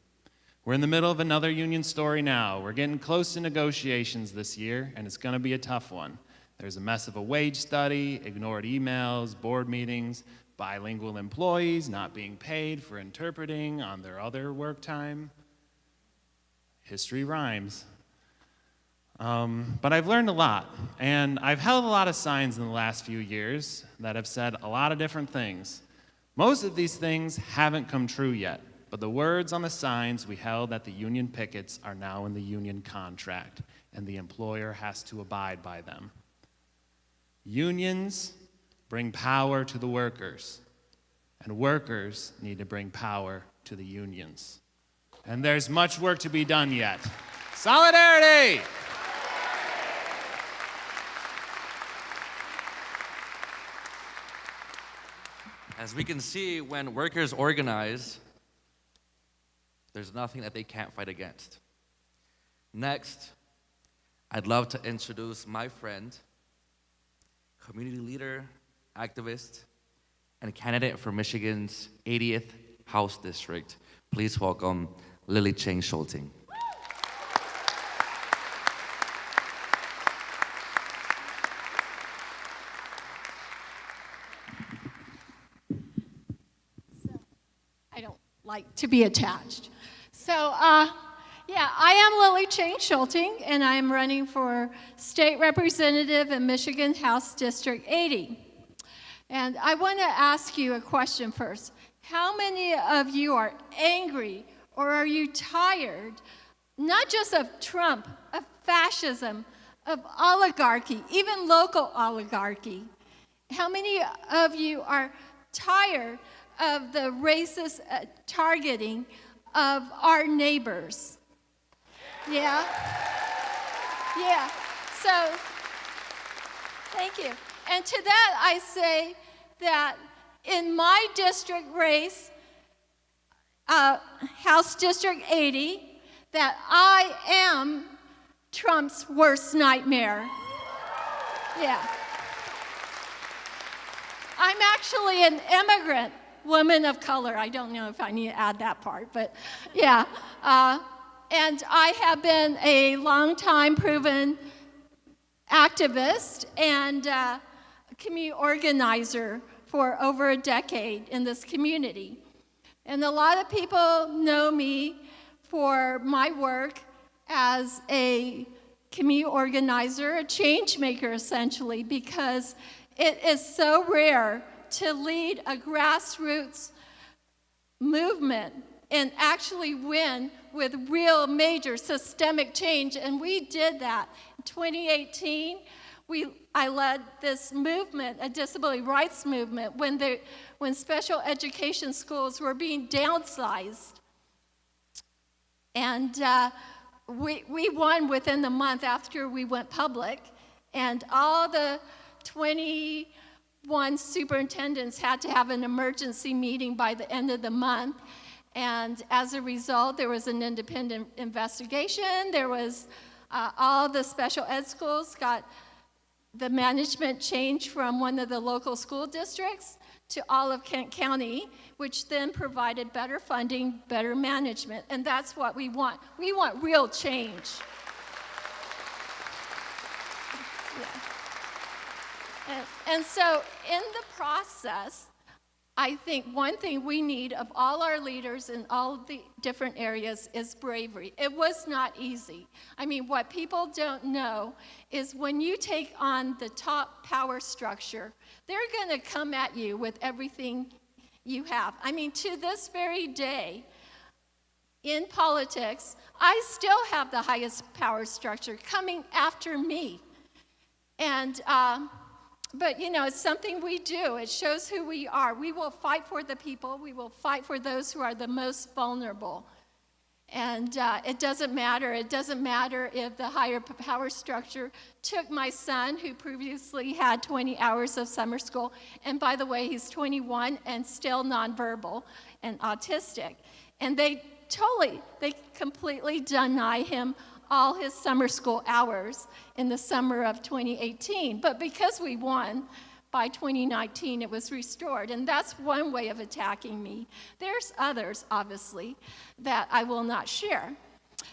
We're in the middle of another union story now. We're getting close to negotiations this year, and it's gonna be a tough one. There's a mess of a wage study, ignored emails, board meetings, bilingual employees not being paid for interpreting on their other work time. History rhymes. But I've learned a lot, and I've held a lot of signs in the last few years that have said a lot of different things. Most of these things haven't come true yet, but the words on the signs we held at the union pickets are now in the union contract, and the employer has to abide by them. Unions bring power to the workers, and workers need to bring power to the unions. And there's much work to be done yet. Solidarity! As we can see, when workers organize, there's nothing that they can't fight against. Next, I'd love to introduce my friend, community leader, activist, and candidate for Michigan's 80th House District. Please welcome Lily Chang Schulting. I don't like to be attached. So, yeah, I am Lily Chang Schulting, and I'm running for state representative in Michigan House District 80. And I want to ask you a question first. How many of you are angry or are you tired, not just of Trump, of fascism, of oligarchy, even local oligarchy? How many of you are tired of the racist targeting of our neighbors? Yeah? Yeah. So, thank you. And to that I say that in my district race, House District 80, that I am Trump's worst nightmare. Yeah. I'm actually an immigrant woman of color. I don't know if I need to add that part, but yeah. And I have been a long-time proven activist and community organizer for over a decade in this community. And a lot of people know me for my work as a community organizer, a change maker essentially, because it is so rare to lead a grassroots movement and actually win with real major systemic change. And we did that. In 2018, I led this movement, a disability rights movement, when special education schools were being downsized. And we won within the month after we went public, and all the 21 superintendents had to have an emergency meeting by the end of the month. And as a result, there was an independent investigation. There was all the special ed schools got the management changed from one of the local school districts to all of Kent County, which then provided better funding, better management, and that's what we want. We want real change. Yeah. And so in the process, I think one thing we need of all our leaders in all of the different areas is bravery. It was not easy. I mean, what people don't know is when you take on the top power structure, they're going to come at you with everything you have. I mean, to this very day, in politics, I still have the highest power structure coming after me. And but, you know, it's something we do. It shows who we are. We will fight for the people. We will fight for those who are the most vulnerable. And it doesn't matter. It doesn't matter if the higher power structure took my son, who previously had 20 hours of summer school. And by the way, he's 21 and still nonverbal and autistic. And they completely deny him all his summer school hours in the summer of 2018. But because we won, by 2019 it was restored. And that's one way of attacking me. There's others, obviously, that I will not share.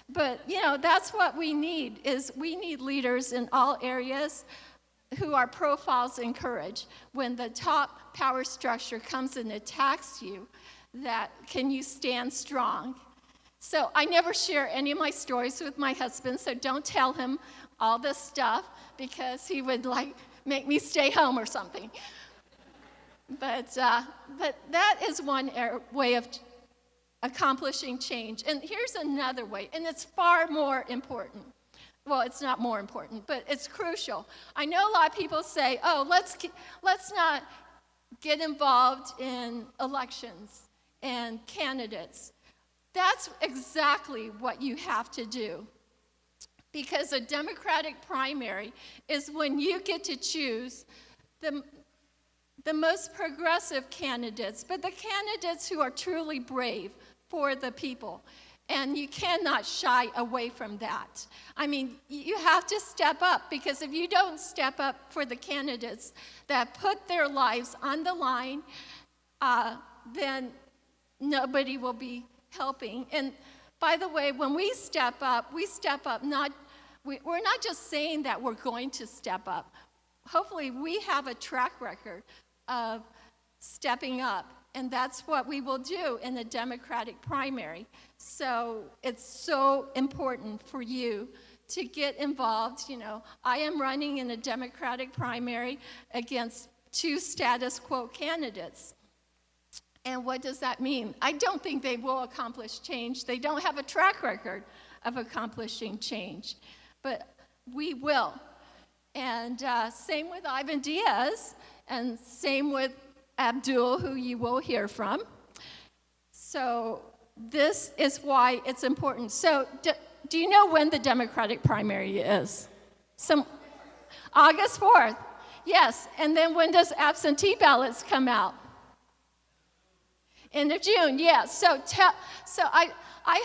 But, you know, that's what we need, is we need leaders in all areas who are profiles in courage. When the top power structure comes and attacks you, that can you stand strong? So I never share any of my stories with my husband, so don't tell him all this stuff because he would like make me stay home or something. But that is one way of accomplishing change. And here's another way, and it's far more important. Well, it's not more important, but it's crucial. I know a lot of people say, oh, let's not get involved in elections and candidates. That's exactly what you have to do. Because a Democratic primary is when you get to choose the most progressive candidates, but the candidates who are truly brave for the people. And you cannot shy away from that. I mean, you have to step up, because if you don't step up for the candidates that put their lives on the line, then nobody will be helping. And by the way, when we step up we're not just saying that we're going to step up. Hopefully we have a track record of stepping up, and that's what we will do in the Democratic primary. So it's so important for you to get involved. You know, I am running in a Democratic primary against 2 status quo candidates. And what does that mean? I don't think they will accomplish change. They don't have a track record of accomplishing change, but we will. And same with Ivan Diaz, and same with Abdul, who you will hear from. So this is why it's important. So do you know when the Democratic primary is? August 4th. Yes, and then when does absentee ballots come out? End of June, yes. So I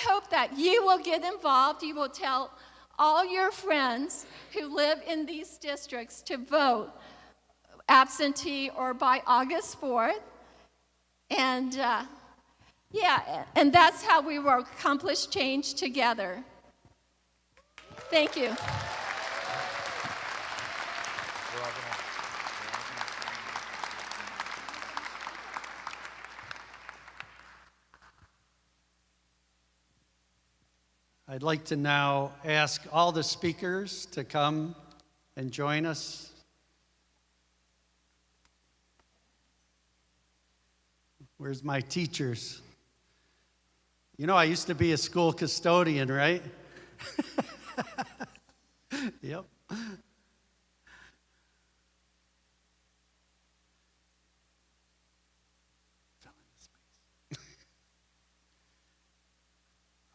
hope that you will get involved. You will tell all your friends who live in these districts to vote absentee or by August 4th. And yeah, and that's how we will accomplish change together. Thank you. I'd like to now ask all the speakers to come and join us. Where's my teachers? You know, I used to be a school custodian, right? Yep.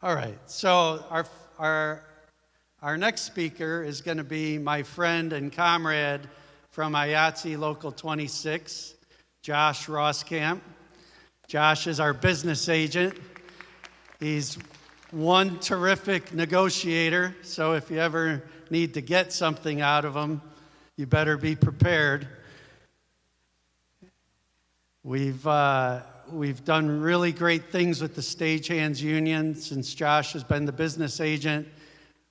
All right, so our next speaker is going to be my friend and comrade from IATSE Local 26, Josh Roskamp. Josh is our business agent. He's one terrific negotiator, so if you ever need to get something out of him, you better be prepared. We've done really great things with the Stagehands Union since Josh has been the business agent.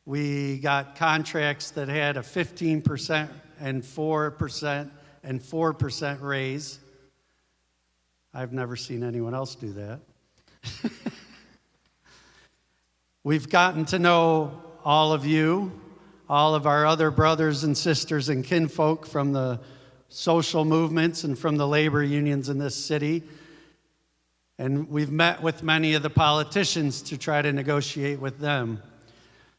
We got contracts that had a 15% and 4% and 4% raise. I've never seen anyone else do that. We've gotten to know all of you, all of our other brothers and sisters and kinfolk from the social movements and from the labor unions in this city. And we've met with many of the politicians to try to negotiate with them.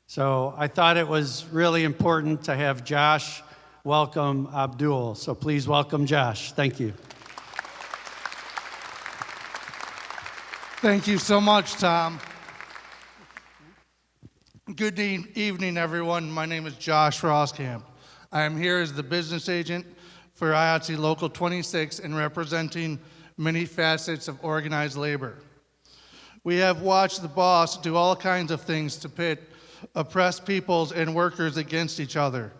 So I thought it was really important to have Josh welcome Abdul. So please welcome Josh. Thank you. Thank you so much, Tom. Good evening, everyone. My name is Josh Roskamp. I am here as the business agent for IATSE Local 26 and representing many facets of organized labor. We have watched the boss do all kinds of things to pit oppressed peoples and workers against each other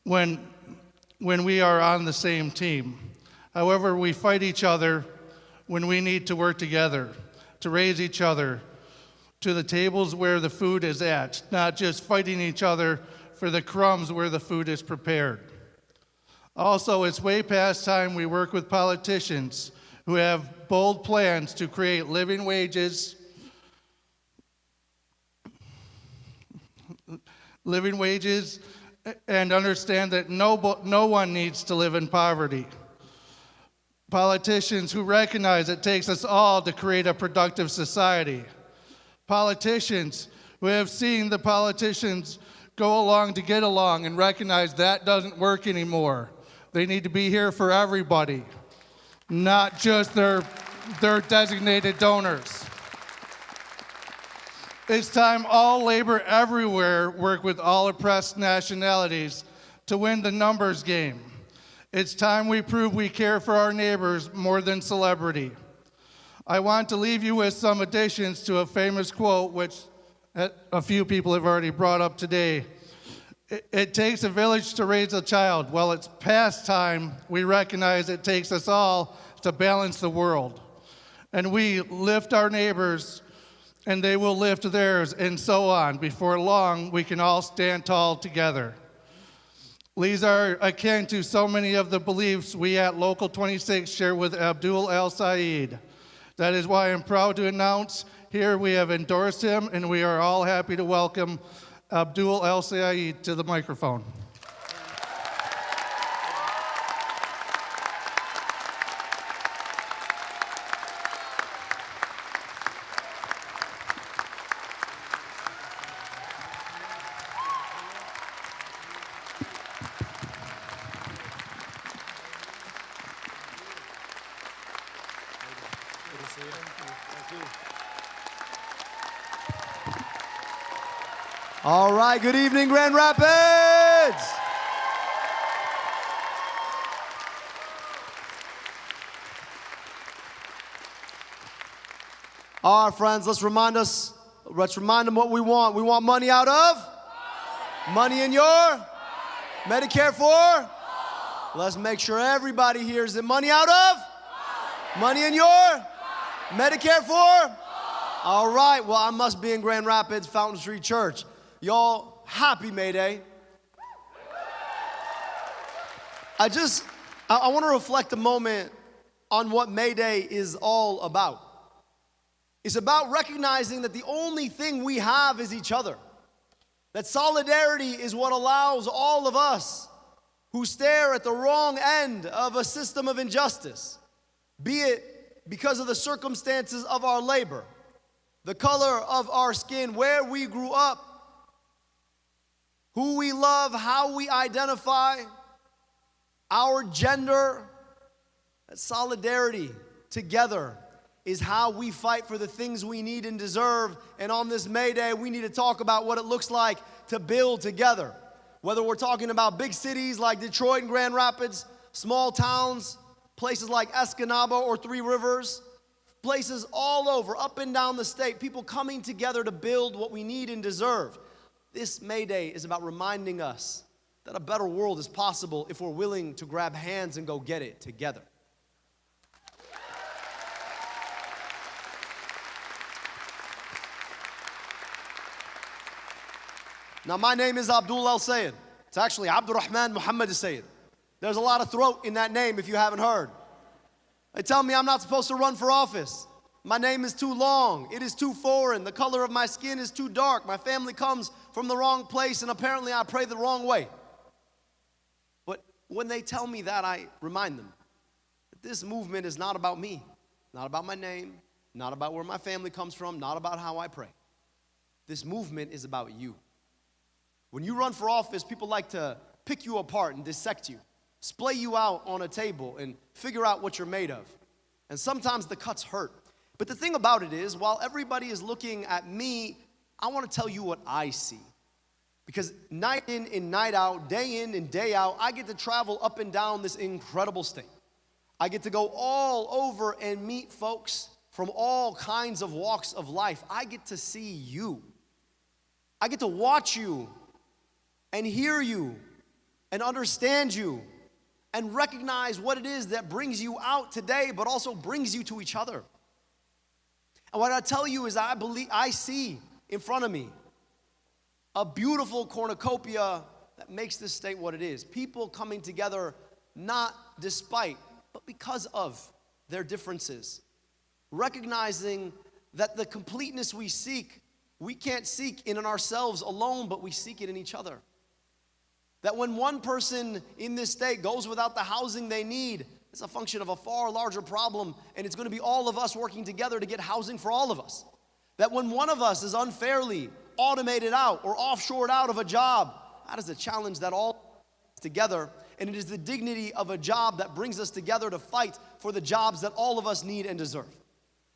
when we are on the same team. However, we fight each other when we need to work together to raise each other to the tables where the food is at, not just fighting each other for the crumbs where the food is prepared. Also, it's way past time we work with politicians who have bold plans to create living wages, and understand that no one needs to live in poverty. Politicians who recognize it takes us all to create a productive society. Politicians who have seen the politicians go along to get along and recognize that doesn't work anymore. They need to be here for everybody, not just their designated donors. It's time all labor everywhere work with all oppressed nationalities to win the numbers game. It's time we prove we care for our neighbors more than celebrity. I want to leave you with some additions to a famous quote, which a few people have already brought up today. It takes a village to raise a child. Well, it's past time we recognize it takes us all to balance the world. And we lift our neighbors, and they will lift theirs, and so on. Before long, we can all stand tall together. These are akin to so many of the beliefs we at Local 26 share with Abdul El-Sayed. That is why I'm proud to announce here we have endorsed him, and we are all happy to welcome Abdul El-Sayed to the microphone. All right, good evening, Grand Rapids. All right, friends, let's remind them what we want. We want money out of? Money in your? Medicare for? Let's make sure everybody hears it. Money out of? Money in your? Medicare for? All right, well, I must be in Grand Rapids, Fountain Street Church. Y'all, happy May Day. I want to reflect a moment on what May Day is all about. It's about recognizing that the only thing we have is each other. That solidarity is what allows all of us who stare at the wrong end of a system of injustice, be it because of the circumstances of our labor, the color of our skin, where we grew up, who we love, how we identify, our gender. That solidarity together is how we fight for the things we need and deserve. And on this May Day, we need to talk about what it looks like to build together. Whether we're talking about big cities like Detroit and Grand Rapids, small towns, places like Escanaba or Three Rivers, places all over, up and down the state, people coming together to build what we need and deserve. This May Day is about reminding us that a better world is possible if we're willing to grab hands and go get it together. Now, my name is Abdul El-Sayed. It's actually Abdurrahman Muhammad El-Sayed. There's a lot of throat in that name if you haven't heard. They tell me I'm not supposed to run for office. My name is too long. It is too foreign. The color of my skin is too dark. My family comes from the wrong place, and apparently I pray the wrong way. But when they tell me that, I remind them that this movement is not about me, not about my name, not about where my family comes from, not about how I pray. This movement is about you. When you run for office, people like to pick you apart and dissect you, splay you out on a table and figure out what you're made of. And sometimes the cuts hurt. But the thing about it is, while everybody is looking at me, I want to tell you what I see. Because night in and night out, day in and day out, I get to travel up and down this incredible state. I get to go all over and meet folks from all kinds of walks of life. I get to see you. I get to watch you and hear you and understand you and recognize what it is that brings you out today, but also brings you to each other. And what I tell you is I see in front of me a beautiful cornucopia that makes this state what it is. People coming together not despite, but because of their differences. Recognizing that the completeness we seek, we can't seek in ourselves alone, but we seek it in each other. That when one person in this state goes without the housing they need, it's a function of a far larger problem, and it's going to be all of us working together to get housing for all of us. That when one of us is unfairly automated out or offshored out of a job, that is a challenge that all together, and it is the dignity of a job that brings us together to fight for the jobs that all of us need and deserve.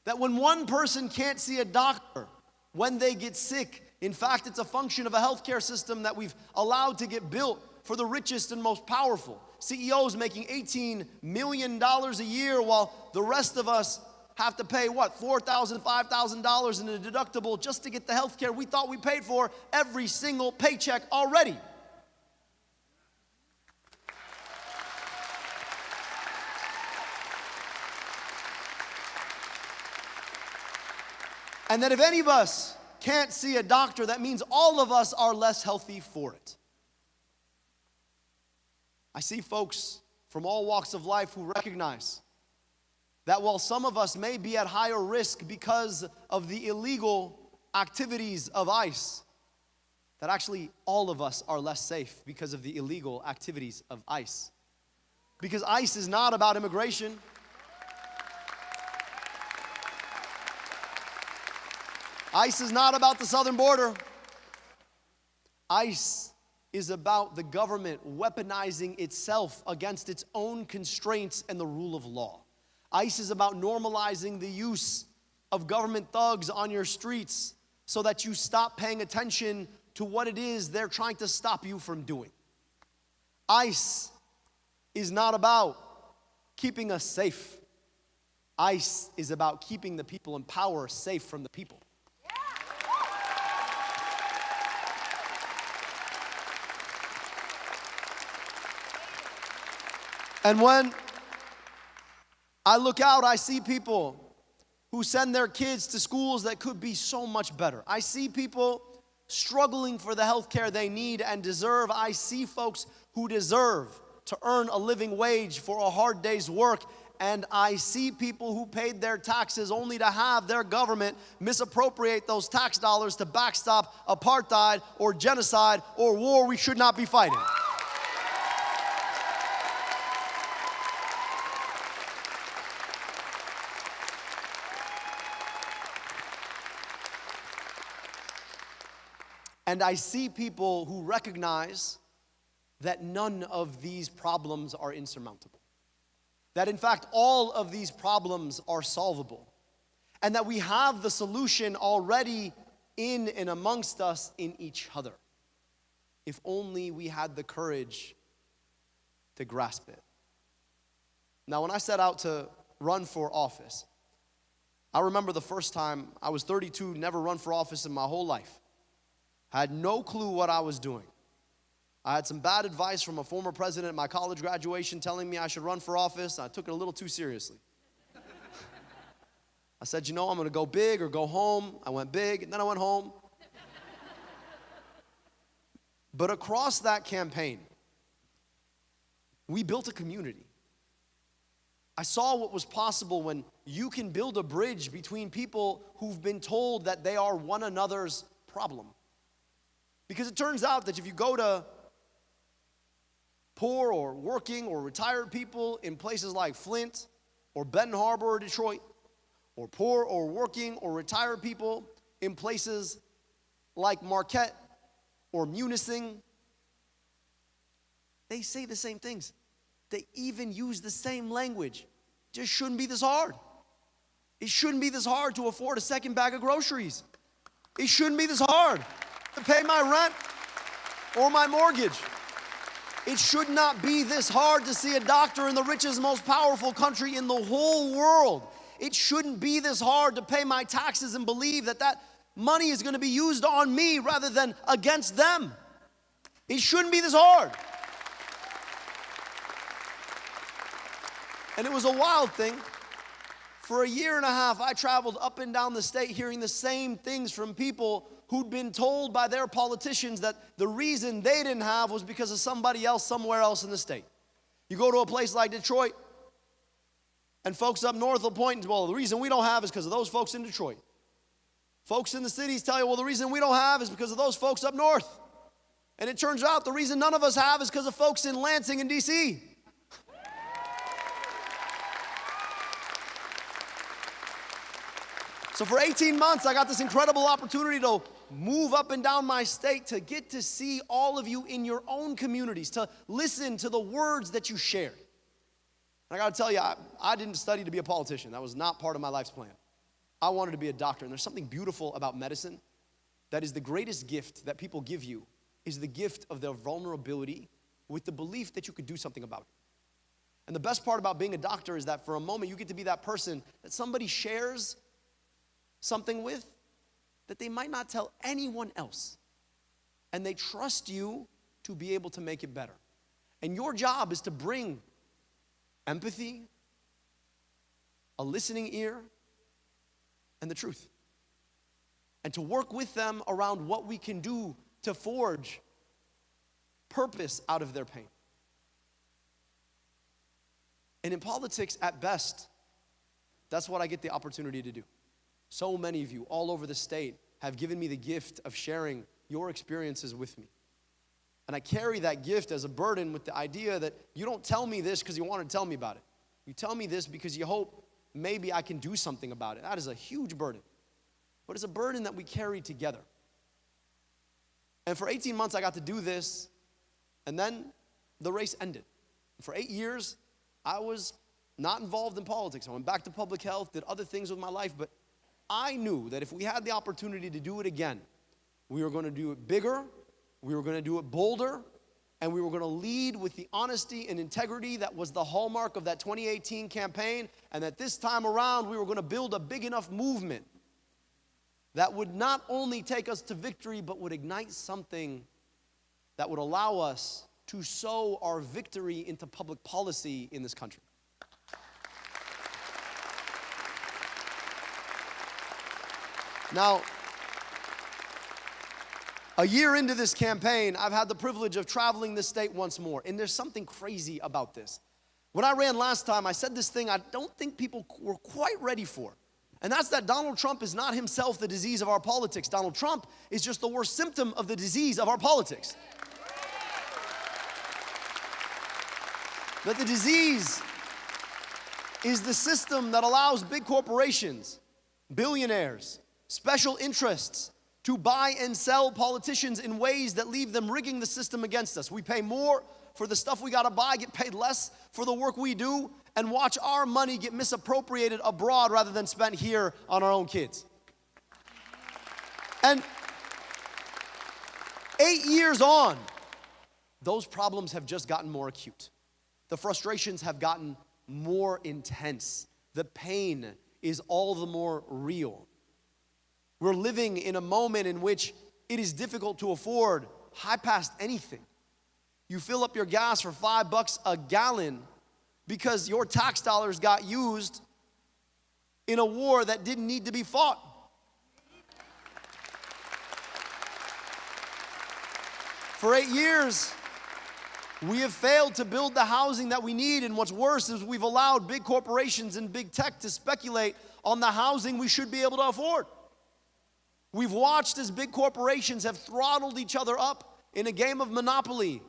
That when one person can't see a doctor when they get sick, in fact, it's a function of a healthcare system that we've allowed to get built for the richest and most powerful. CEOs making $18 million a year while the rest of us have to pay, $4,000, $5,000 in a deductible just to get the healthcare we thought we paid for every single paycheck already. And that if any of us can't see a doctor, that means all of us are less healthy for it. I see folks from all walks of life who recognize that while some of us may be at higher risk because of the illegal activities of ICE, that actually all of us are less safe because of the illegal activities of ICE. Because ICE is not about immigration. ICE is not about the southern border. ICE is about the government weaponizing itself against its own constraints and the rule of law. ICE is about normalizing the use of government thugs on your streets so that you stop paying attention to what it is they're trying to stop you from doing. ICE is not about keeping us safe. ICE is about keeping the people in power safe from the people. And when I look out, I see people who send their kids to schools that could be so much better. I see people struggling for the health care they need and deserve. I see folks who deserve to earn a living wage for a hard day's work. And I see people who paid their taxes only to have their government misappropriate those tax dollars to backstop apartheid or genocide or war we should not be fighting. And I see people who recognize that none of these problems are insurmountable. That in fact, all of these problems are solvable. And that we have the solution already in and amongst us in each other. If only we had the courage to grasp it. Now, when I set out to run for office, I remember the first time I was 32, never run for office in my whole life. I had no clue what I was doing. I had some bad advice from a former president at my college graduation telling me I should run for office. I took it a little too seriously. I said, you know, I'm gonna go big or go home. I went big, and then I went home. But across that campaign, we built a community. I saw what was possible when you can build a bridge between people who've been told that they are one another's problem. Because it turns out that if you go to poor or working or retired people in places like Flint or Benton Harbor or Detroit, or poor or working or retired people in places like Marquette or Munising, they say the same things. They even use the same language. It just shouldn't be this hard. It shouldn't be this hard to afford a second bag of groceries. It shouldn't be this hard to pay my rent or my mortgage. It should not be this hard to see a doctor in the richest, most powerful country in the whole world. It shouldn't be this hard to pay my taxes and believe that that money is going to be used on me rather than against them. It shouldn't be this hard. And it was a wild thing. For a year and a half, I traveled up and down the state hearing the same things from people who'd been told by their politicians that the reason they didn't have was because of somebody else somewhere else in the state. You go to a place like Detroit, and folks up north will point, well, the reason we don't have is because of those folks in Detroit. Folks in the cities tell you, well, the reason we don't have is because of those folks up north. And it turns out the reason none of us have is because of folks in Lansing and D.C. So for 18 months, I got this incredible opportunity to move up and down my state, to get to see all of you in your own communities, to listen to the words that you shared. And I got to tell you, I didn't study to be a politician. That was not part of my life's plan. I wanted to be a doctor. And there's something beautiful about medicine that is the greatest gift that people give you, is the gift of their vulnerability with the belief that you could do something about it. And the best part about being a doctor is that for a moment you get to be that person that somebody shares something with that they might not tell anyone else. And they trust you to be able to make it better. And your job is to bring empathy, a listening ear, and the truth. And to work with them around what we can do to forge purpose out of their pain. And in politics, at best, that's what I get the opportunity to do. So many of you all over the state have given me the gift of sharing your experiences with me. And I carry that gift as a burden with the idea that you don't tell me this because you want to tell me about it. You tell me this because you hope maybe I can do something about it. That is a huge burden. But it's a burden that we carry together. And for 18 months, I got to do this, and then the race ended. For 8 years, I was not involved in politics. I went back to public health, did other things with my life, but I knew that if we had the opportunity to do it again, we were going to do it bigger, we were going to do it bolder, and we were going to lead with the honesty and integrity that was the hallmark of that 2018 campaign, and that this time around we were going to build a big enough movement that would not only take us to victory, but would ignite something that would allow us to sow our victory into public policy in this country. Now, a year into this campaign, I've had the privilege of traveling this state once more, and there's something crazy about this. When I ran last time, I said this thing I don't think people were quite ready for, and that's that Donald Trump is not himself the disease of our politics. Donald Trump is just the worst symptom of the disease of our politics. That the disease is the system that allows big corporations, billionaires, special interests to buy and sell politicians in ways that leave them rigging the system against us. We pay more for the stuff we gotta buy, get paid less for the work we do, and watch our money get misappropriated abroad rather than spent here on our own kids. And 8 years on, those problems have just gotten more acute. The frustrations have gotten more intense. The pain is all the more real. We're living in a moment in which it is difficult to afford high past anything. You fill up your gas for $5 a gallon because your tax dollars got used in a war that didn't need to be fought. For 8 years, we have failed to build the housing that we need, and what's worse is we've allowed big corporations and big tech to speculate on the housing we should be able to afford. We've watched as big corporations have throttled each other up in a game of monopoly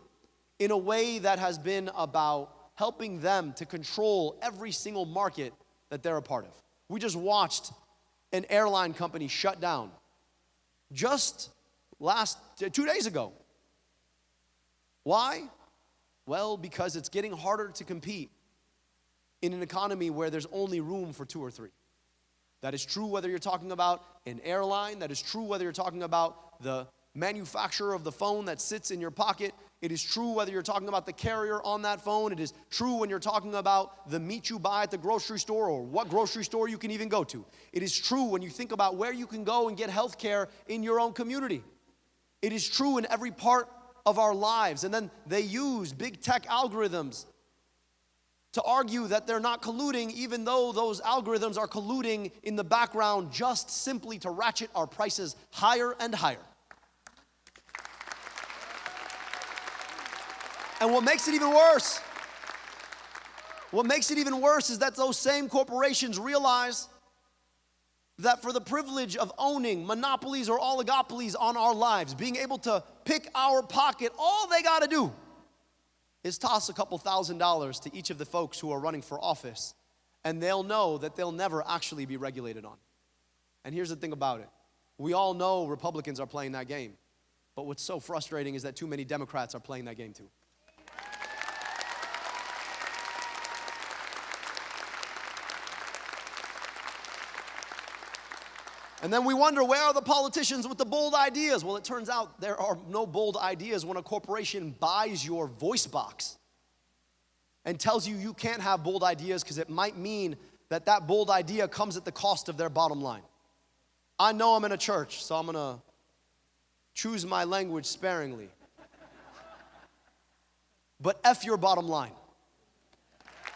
in a way that has been about helping them to control every single market that they're a part of. We just watched an airline company shut down just 2 days ago. Why? Well, because it's getting harder to compete in an economy where there's only room for 2 or 3. That is true whether you're talking about an airline. That is true whether you're talking about the manufacturer of the phone that sits in your pocket. It is true whether you're talking about the carrier on that phone. It is true when you're talking about the meat you buy at the grocery store or what grocery store you can even go to. It is true when you think about where you can go and get health care in your own community. It is true in every part of our lives. And then they use big tech algorithms to argue that they're not colluding, even though those algorithms are colluding in the background just simply to ratchet our prices higher and higher. And what makes it even worse is that those same corporations realize that for the privilege of owning monopolies or oligopolies on our lives, being able to pick our pocket, all they gotta do is toss a couple $1,000s to each of the folks who are running for office, and they'll know that they'll never actually be regulated on. And here's the thing about it. We all know Republicans are playing that game, but what's so frustrating is that too many Democrats are playing that game too. And then we wonder, where are the politicians with the bold ideas? Well, it turns out there are no bold ideas when a corporation buys your voice box and tells you you can't have bold ideas because it might mean that that bold idea comes at the cost of their bottom line. I know I'm in a church, so I'm going to choose my language sparingly. But F your bottom line.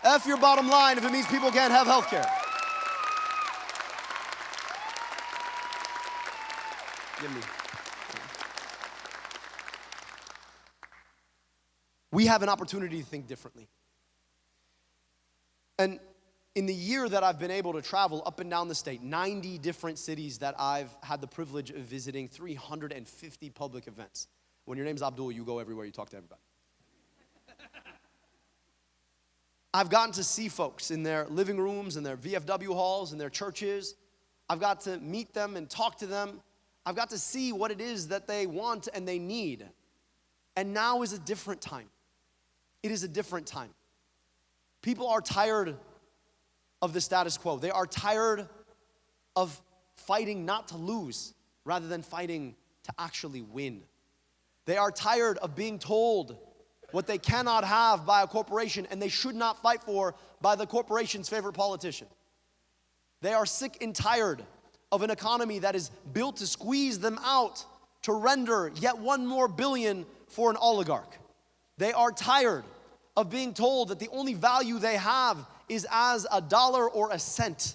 F your bottom line if it means people can't have health care. We have an opportunity to think differently. And in the year that I've been able to travel up and down the state, 90 different cities that I've had the privilege of visiting, 350 public events. When your name's Abdul, you go everywhere, you talk to everybody. I've gotten to see folks in their living rooms, in their VFW halls, in their churches. I've got to meet them and talk to them. I've got to see what it is that they want and they need. And now is a different time. It is a different time. People are tired of the status quo. They are tired of fighting not to lose rather than fighting to actually win. They are tired of being told what they cannot have by a corporation, and they should not fight for by the corporation's favorite politician. They are sick and tired of an economy that is built to squeeze them out, to render yet one more billion for an oligarch. They are tired of being told that the only value they have is as a dollar or a cent.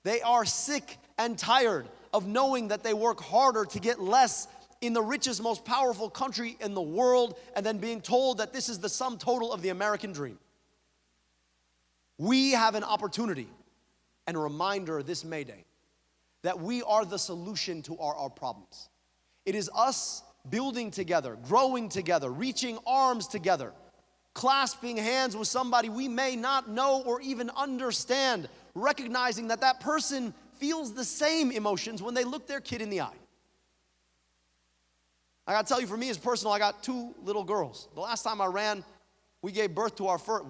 They are sick and tired of knowing that they work harder to get less in the richest, most powerful country in the world, and then being told that this is the sum total of the American dream. We have an opportunity and a reminder this May Day that we are the solution to our problems. It is us building together, growing together, reaching arms together, clasping hands with somebody we may not know or even understand, recognizing that that person feels the same emotions when they look their kid in the eye. I gotta tell you, for me, it's personal. I got 2 little girls. The last time I ran, we gave birth to our first,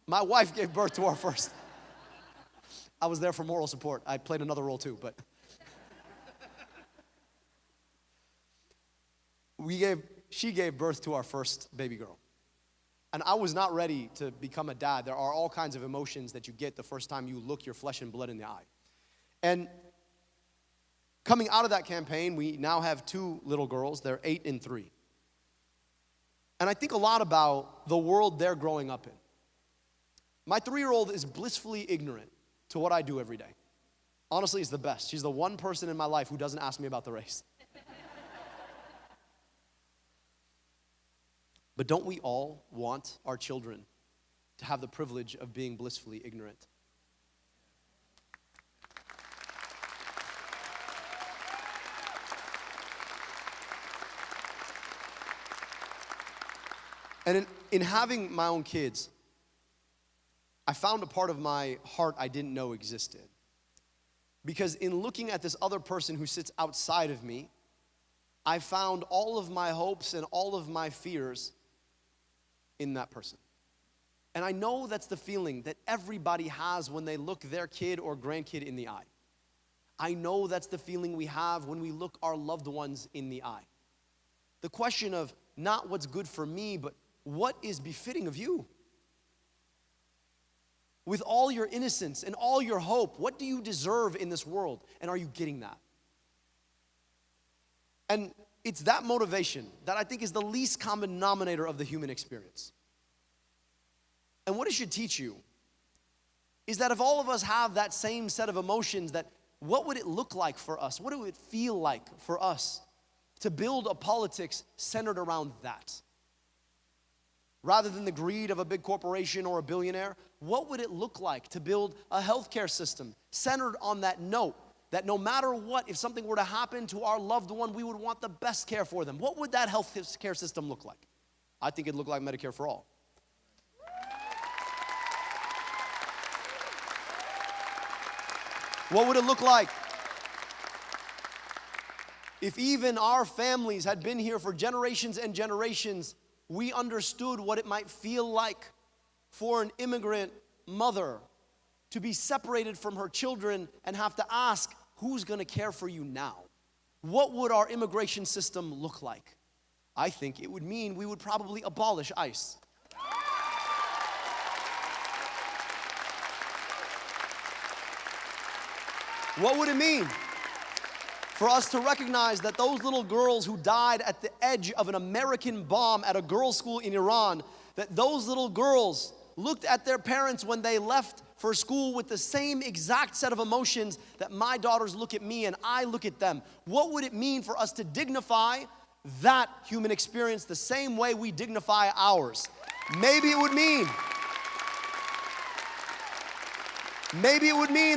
my wife gave birth to our first. I was there for moral support. I played another role too, but. She gave birth to our first baby girl. And I was not ready to become a dad. There are all kinds of emotions that you get the first time you look your flesh and blood in the eye. And coming out of that campaign, we now have 2 little girls. They're 8 and 3. And I think a lot about the world they're growing up in. My 3-year-old is blissfully ignorant to what I do every day. Honestly, it's the best. She's the one person in my life who doesn't ask me about the race. But don't we all want our children to have the privilege of being blissfully ignorant? And in having my own kids, I found a part of my heart I didn't know existed. Because in looking at this other person who sits outside of me, I found all of my hopes and all of my fears in that person. And I know that's the feeling that everybody has when they look their kid or grandkid in the eye. I know that's the feeling we have when we look our loved ones in the eye. The question of not what's good for me, but what is befitting of you? With all your innocence and all your hope, what do you deserve in this world? And are you getting that? And it's that motivation that I think is the least common denominator of the human experience. And what it should teach you is that if all of us have that same set of emotions, that what would it look like for us? What would it feel like for us to build a politics centered around that? Rather than the greed of a big corporation or a billionaire, what would it look like to build a healthcare system centered on that note, that no matter what, if something were to happen to our loved one, we would want the best care for them? What would that health care system look like? I think it'd look like Medicare for all. What would it look like if even our families had been here for generations and generations? We understood what it might feel like for an immigrant mother to be separated from her children and have to ask, who's going to care for you now? What would our immigration system look like? I think it would mean we would probably abolish ICE. What would it mean for us to recognize that those little girls who died at the edge of an American bomb at a girls' school in Iran, that those little girls looked at their parents when they left for school with the same exact set of emotions that my daughters look at me and I look at them? What would it mean for us to dignify that human experience the same way we dignify ours? Maybe it would mean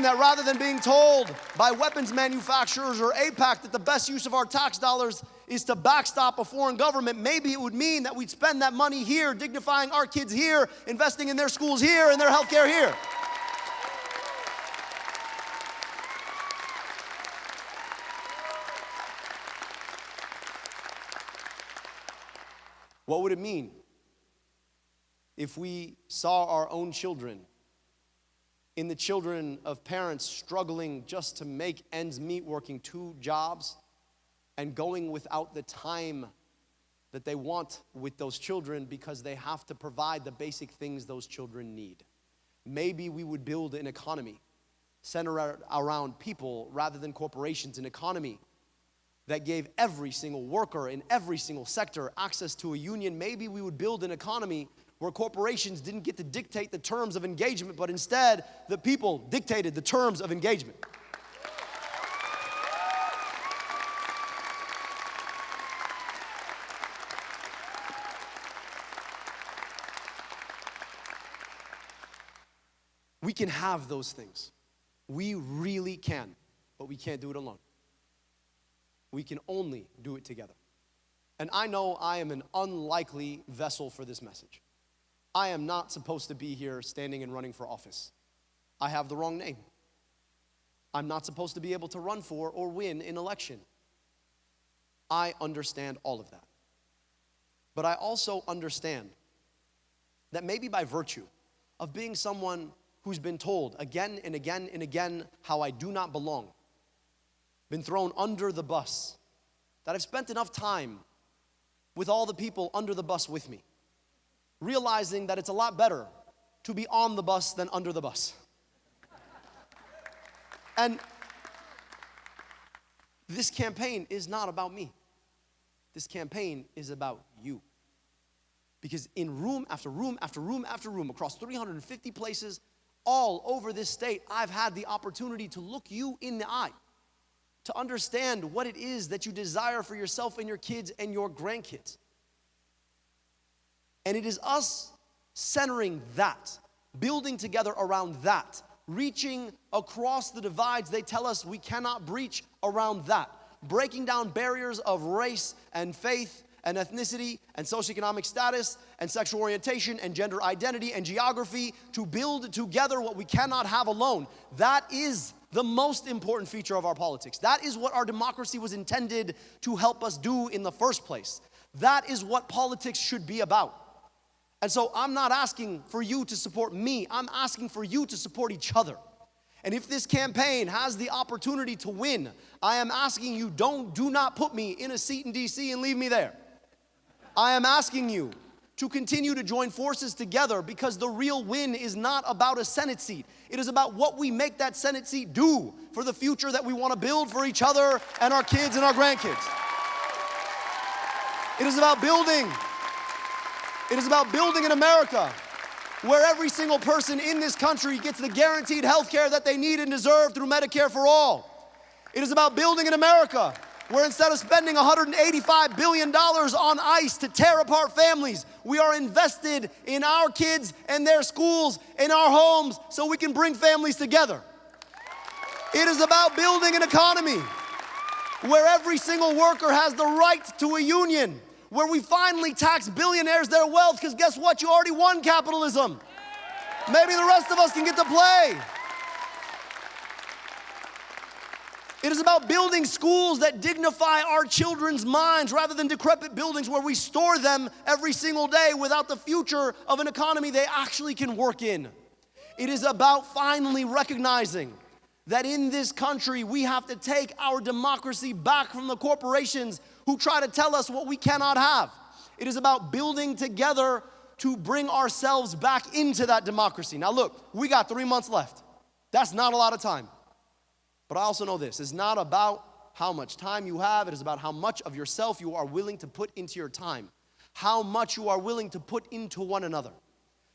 that rather than being told by weapons manufacturers or AIPAC that the best use of our tax dollars is to backstop a foreign government, maybe it would mean that we'd spend that money here, dignifying our kids here, investing in their schools here and their healthcare here. What would it mean if we saw our own children in the children of parents struggling just to make ends meet, working 2 jobs and going without the time that they want with those children because they have to provide the basic things those children need. Maybe we would build an economy centered around people rather than corporations, an economy that gave every single worker in every single sector access to a union. Maybe we would build an economy where corporations didn't get to dictate the terms of engagement, but instead the people dictated the terms of engagement. We can have those things. We really can, but we can't do it alone. We can only do it together. And I know I am an unlikely vessel for this message. I am not supposed to be here standing and running for office. I have the wrong name. I'm not supposed to be able to run for or win an election. I understand all of that. But I also understand that maybe by virtue of being someone who's been told again and again and again how I do not belong, been thrown under the bus, that I've spent enough time with all the people under the bus with me, realizing that it's a lot better to be on the bus than under the bus. And this campaign is not about me. This campaign is about you. Because in room after room after room after room, across 350 places, all over this state, I've had the opportunity to look you in the eye, to understand what it is that you desire for yourself and your kids and your grandkids. And it is us centering that, building together around that, reaching across the divides they tell us we cannot breach around that, breaking down barriers of race and faith and ethnicity and socioeconomic status and sexual orientation and gender identity and geography to build together what we cannot have alone. That is the most important feature of our politics. That is what our democracy was intended to help us do in the first place. That is what politics should be about. And so I'm not asking for you to support me. I'm asking for you to support each other. And if this campaign has the opportunity to win, I am asking you, do not put me in a seat in DC and leave me there. I am asking you to continue to join forces together, because the real win is not about a Senate seat. It is about what we make that Senate seat do for the future that we want to build for each other and our kids and our grandkids. It is about building an America where every single person in this country gets the guaranteed health care that they need and deserve through Medicare for all. It is about building an America where instead of spending $185 billion on ICE to tear apart families, we are invested in our kids and their schools, in our homes, so we can bring families together. It is about building an economy where every single worker has the right to a union, where we finally tax billionaires their wealth, because guess what? You already won capitalism. Maybe the rest of us can get to play. It is about building schools that dignify our children's minds rather than decrepit buildings where we store them every single day without the future of an economy they actually can work in. It is about finally recognizing that in this country we have to take our democracy back from the corporations who try to tell us what we cannot have. It is about building together to bring ourselves back into that democracy. Now look, we got 3 months left. That's not a lot of time. But I also know this, it's not about how much time you have, it is about how much of yourself you are willing to put into your time, how much you are willing to put into one another.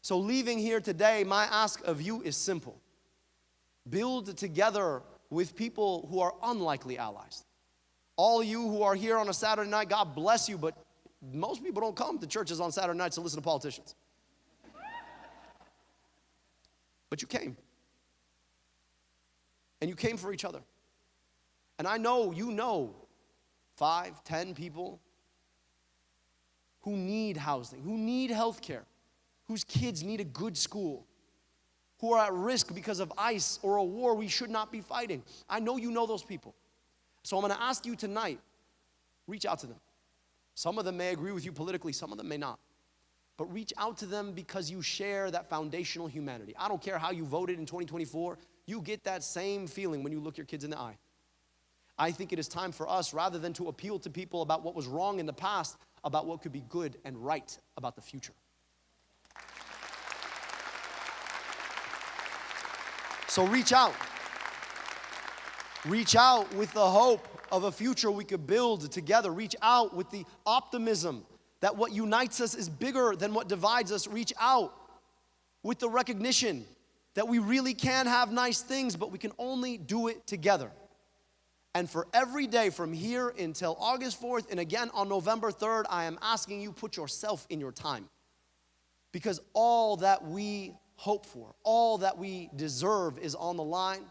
So leaving here today, my ask of you is simple. Build together with people who are unlikely allies. All you who are here on a Saturday night, God bless you, but most people don't come to churches on Saturday nights to listen to politicians. But you came. And you came for each other. And I know you know 5, 10 people who need housing, who need health care, whose kids need a good school, who are at risk because of ICE or a war we should not be fighting. I know you know those people. So I'm going to ask you tonight, reach out to them. Some of them may agree with you politically, some of them may not. But reach out to them because you share that foundational humanity. I don't care how you voted in 2024. You get that same feeling when you look your kids in the eye. I think it is time for us, rather than to appeal to people about what was wrong in the past, about what could be good and right about the future. So reach out. Reach out with the hope of a future we could build together. Reach out with the optimism that what unites us is bigger than what divides us. Reach out with the recognition that we really can have nice things, but we can only do it together. And for every day from here until August 4th and again on November 3rd, I am asking you, put yourself in your time. Because all that we hope for, all that we deserve is on the line.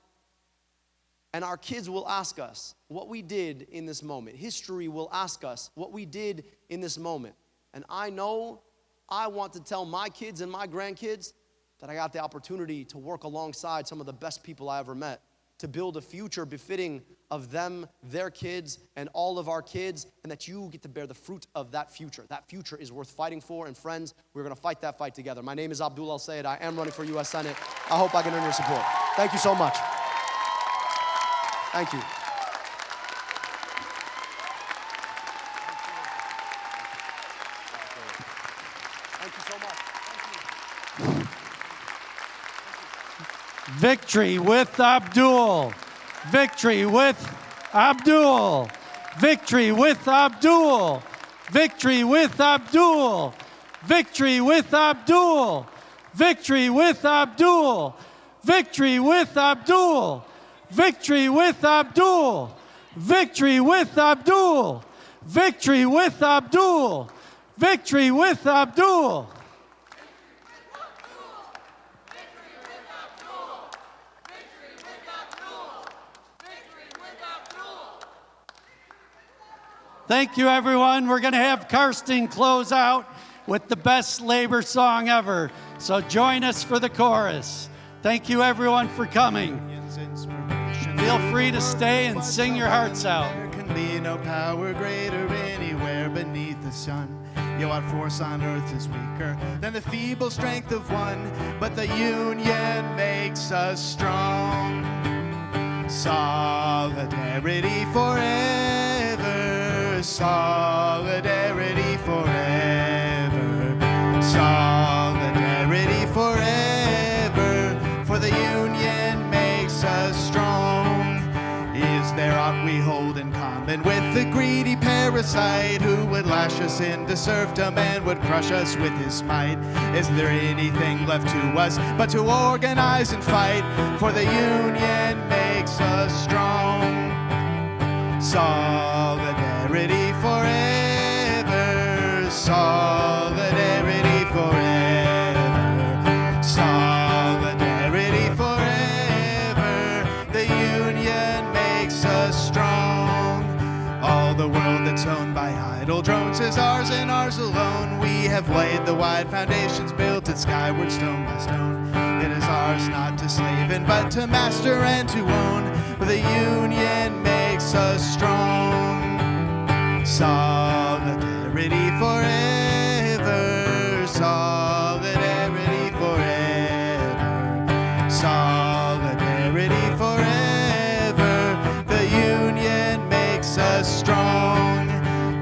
And our kids will ask us what we did in this moment. History will ask us what we did in this moment. And I know I want to tell my kids and my grandkids that I got the opportunity to work alongside some of the best people I ever met, to build a future befitting of them, their kids, and all of our kids, and that you get to bear the fruit of that future. That future is worth fighting for, and friends, we're gonna fight that fight together. My name is Abdul El-Sayed. I am running for U.S. Senate. I hope I can earn your support. Thank you so much. Thank you. Thank you so much. Thank you. Victory with Abdul. Victory with Abdul. Victory with Abdul. Victory with Abdul. Victory with Abdul. Victory with Abdul. Victory with Abdul. Victory with Abdul. Victory with Abdul. Victory with Abdul. Victory with Abdul. Thank you, everyone. We're going to have Karsten close out with the best labor song ever. So join us for the chorus. Thank you, everyone, for coming. Feel free to stay and sing your hearts out. There can be no power greater anywhere beneath the sun. Yet what force on earth is weaker than the feeble strength of one? But the union makes us strong. Solidarity forever. Solidarity forever. Solidarity forever. For the union makes us strong. Is there aught we hold in common with the greedy parasite who would lash us into serfdom and would crush us with his might? Is there anything left to us but to organize and fight? For the union makes us strong. Solidarity forever. Solidarity forever. Solidarity forever. The union makes us strong. All the world that's owned by idle drones is ours and ours alone. We have laid the wide foundations, built it skyward stone by stone. It is ours not to slave in, but to master and to own. For the union makes us strong. Solidarity forever. Solidarity forever. Solidarity forever. The union makes us strong.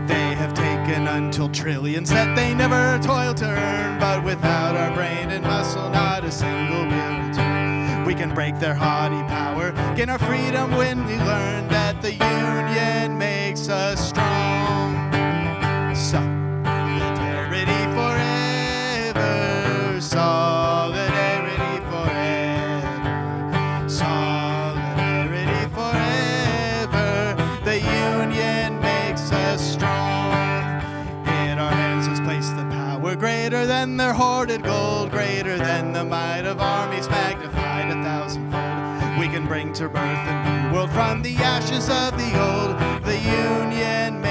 They have taken until trillions that they never toiled to earn, but without our brain and muscle, not a single will return. We can break their haughty power, gain our freedom when we learn that the union makes us strong. Solidarity forever. Solidarity forever. Solidarity forever. The union makes us strong. In our hands is placed the power greater than their hoarded gold, greater than the might of armies magnified 1,000-fold. We can bring to birth a new world from the ashes of the old. The union makes